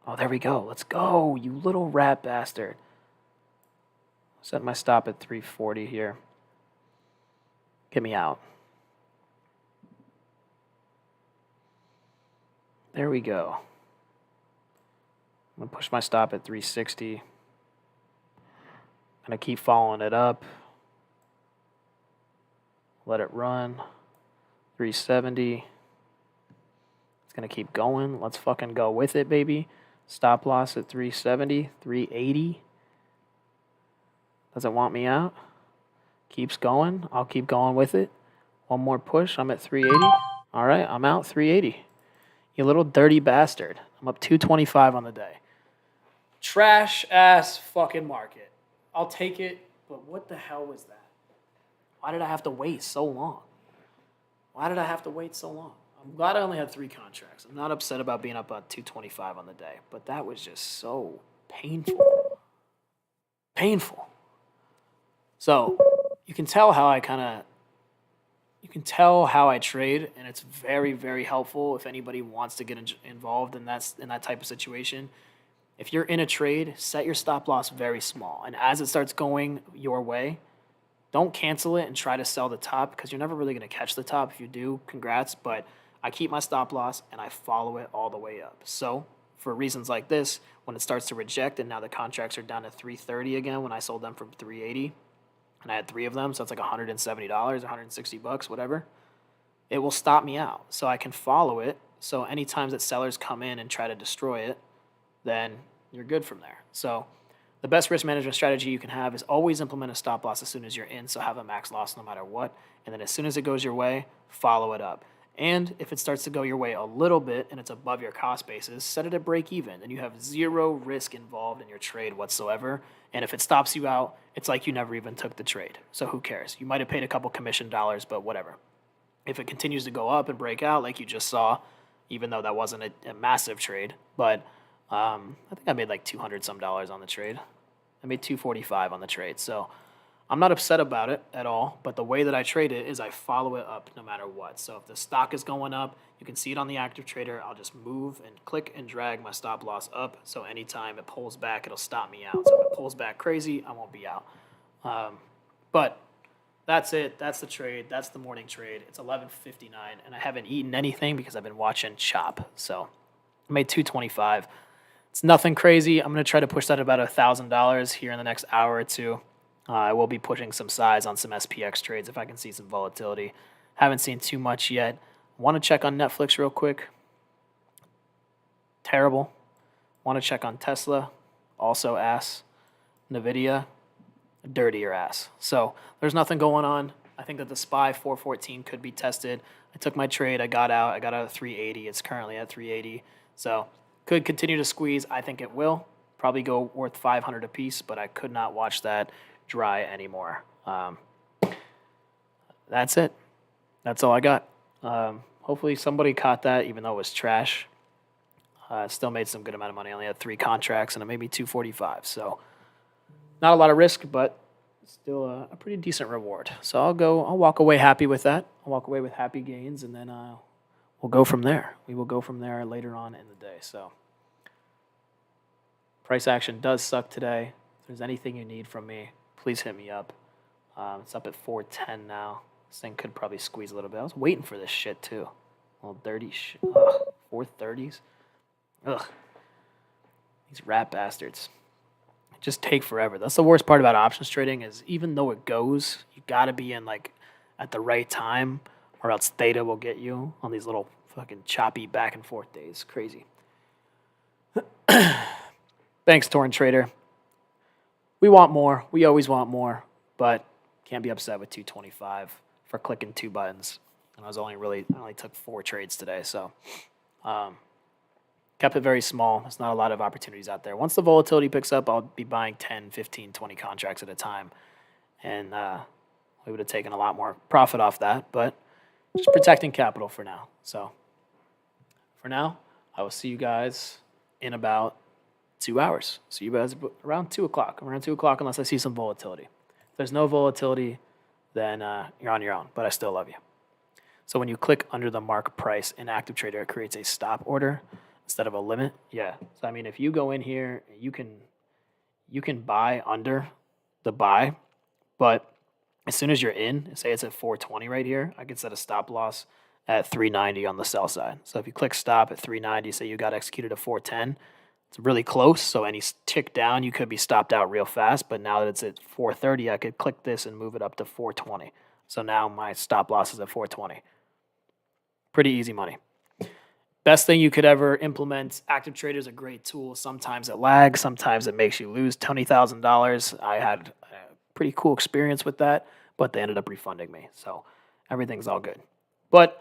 Oh, there we go. Let's go, you little rat bastard. Set my stop at 340 here. Get me out. There we go. I'm going to push my stop at 360. I'm going to keep following it up. Let it run. 370. It's going to keep going. Let's fucking go with it, baby. Stop loss at 370. 380. Doesn't want me out. Keeps going. I'll keep going with it. One more push. I'm at 380. All right, I'm out 380. You little dirty bastard. I'm up 225 on the day. Trash ass fucking market. I'll take it, but what the hell was that? Why did I have to wait so long? I'm glad I only had 3 contracts. I'm not upset about being up at 225 on the day, but that was just so painful. Painful. So you can tell how I trade, and it's very, very helpful if anybody wants to get involved in that type of situation. if you're in a trade, set your stop loss very small. And as it starts going your way, don't cancel it and try to sell the top because you're never really going to catch the top. If you do, congrats. But I keep my stop loss and I follow it all the way up. So for reasons like this, when it starts to reject and now the contracts are down to 330 again when I sold them from 380 and I had 3 of them, so it's like $170, $160, whatever, it will stop me out. So I can follow it. So any times that sellers come in and try to destroy it, then you're good from there. So the best risk management strategy you can have is always implement a stop loss as soon as you're in, so have a max loss no matter what. And then as soon as it goes your way, follow it up. And if it starts to go your way a little bit and it's above your cost basis, set it at break even. Then you have zero risk involved in your trade whatsoever. And if it stops you out, it's like you never even took the trade. So who cares? You might have paid a couple commission dollars, but whatever. If it continues to go up and break out like you just saw, even though that wasn't a massive trade, but I think I made like $200 some on the trade. I made $245 on the trade. So I'm not upset about it at all, but the way that I trade it is I follow it up no matter what. So if the stock is going up, you can see it on the active trader. I'll just move and click and drag my stop loss up. So anytime it pulls back, it'll stop me out. So if it pulls back crazy, I won't be out. But that's it. That's the trade. That's the morning trade. It's 11:59, and I haven't eaten anything because I've been watching Chop. So I made $225. It's nothing crazy. I'm going to try to push that at about $1,000 here in the next hour or two. I will be pushing some size on some SPX trades if I can see some volatility. Haven't seen too much yet. Want to check on Netflix real quick. Terrible. Want to check on Tesla. Also ass. NVIDIA. Dirtier ass. So there's nothing going on. I think that the SPY 414 could be tested. I took my trade. I got out at 380. It's currently at 380. So could continue to squeeze. I think it will. Probably go worth 500 a piece, but I could not watch that dry anymore. That's it. That's all I got. Hopefully somebody caught that, even though it was trash. Still made some good amount of money. I only had 3 contracts, and it made me $245. So not a lot of risk, but still a pretty decent reward. So I'll walk away happy with that. I'll walk away with happy gains, and then we'll go from there. We will go from there later on in the day. So price action does suck today. If there's anything you need from me, please hit me up. It's up at 410 now. This thing could probably squeeze a little bit. I was waiting for this shit too. A little dirty shit. 430s. Ugh. These rat bastards just take forever. That's the worst part about options trading is even though it goes, you got to be in like at the right time or else theta will get you on these little fucking choppy back and forth days. Crazy. Thanks, Torrent Trader. We want more. We always want more, but can't be upset with 225 for clicking 2 buttons. And I only took 4 trades today, so kept it very small. There's not a lot of opportunities out there. Once the volatility picks up, I'll be buying 10, 15, 20 contracts at a time. And we would have taken a lot more profit off that, but just protecting capital for now. So for now, I will see you guys in about 2 hours. See you guys around 2 o'clock. Around 2 o'clock unless I see some volatility. If there's no volatility, then you're on your own, but I still love you. So when you click under the mark price in Active Trader, it creates a stop order instead of a limit. Yeah. So I mean, if you go in here, you can buy under the buy, but as soon as you're in, say it's at 420 right here, I can set a stop loss at 390 on the sell side. So if you click stop at 390, say you got executed at 410, it's really close. So any tick down, you could be stopped out real fast. But now that it's at 430, I could click this and move it up to 420. So now my stop loss is at 420. Pretty easy money. Best thing you could ever implement. Active Trader is a great tool. Sometimes it lags. Sometimes it makes you lose $20,000. I had a pretty cool experience with that, but they ended up refunding me. So everything's all good. But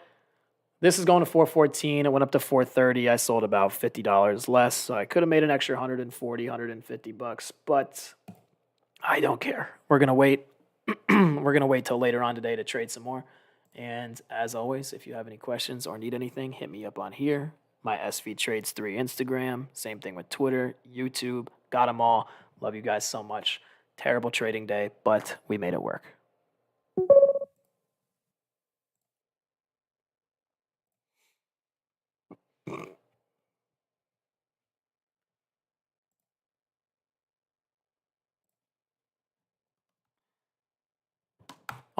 this is going to 414. It went up to 430. I sold about $50 less. So I could have made an extra 140, 150 bucks, but I don't care. We're going to wait. We're going to wait till later on today to trade some more. And as always, if you have any questions or need anything, hit me up on here. My SV Trades 3 Instagram. Same thing with Twitter, YouTube. Got them all. Love you guys so much. Terrible trading day, but we made it work.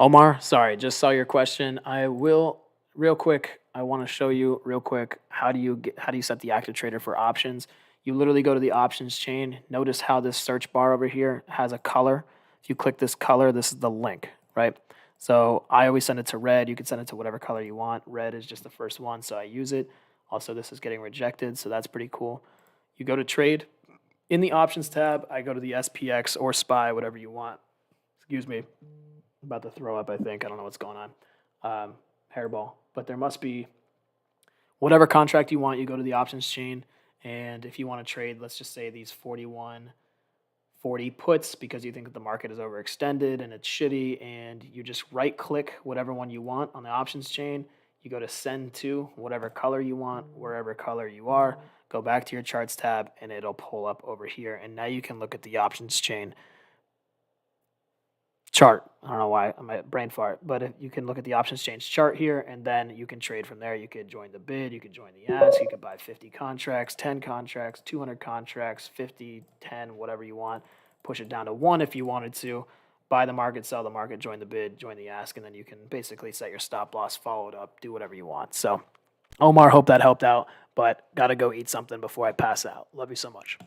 Omar, sorry, just saw your question. I will real quick. I want to show you real quick how do you set the active trader for options. You literally go to the options chain. Notice how this search bar over here has a color. If you click this color, this is the link, right? So I always send it to red. You can send it to whatever color you want. Red is just the first one, so I use it. Also, this is getting rejected, so that's pretty cool. You go to trade. In the options tab, I go to the SPX or SPY, whatever you want. Excuse me. I'm about to throw up, I think. I don't know what's going on. Hairball. But there must be whatever contract you want. You go to the options chain. And if you want to trade, let's just say these 41.40 puts because you think that the market is overextended and it's shitty, and you just right click whatever one you want on the options chain. You go to send to whatever color you want, wherever color you are. Go back to your charts tab and it'll pull up over here. And now you can look at the options chain chart. I don't know why I'm a brain fart, but if you can look at the options change chart here, and then you can trade from there. You could join the bid, you could join the ask, you could buy 50 contracts, 10 contracts, 200 contracts, 50, 10, whatever you want. Push it down to 1 if you wanted to. Buy the market, sell the market, join the bid, join the ask, and then you can basically set your stop loss, follow it up, do whatever you want. So, Omar, hope that helped out, but got to go eat something before I pass out. Love you so much.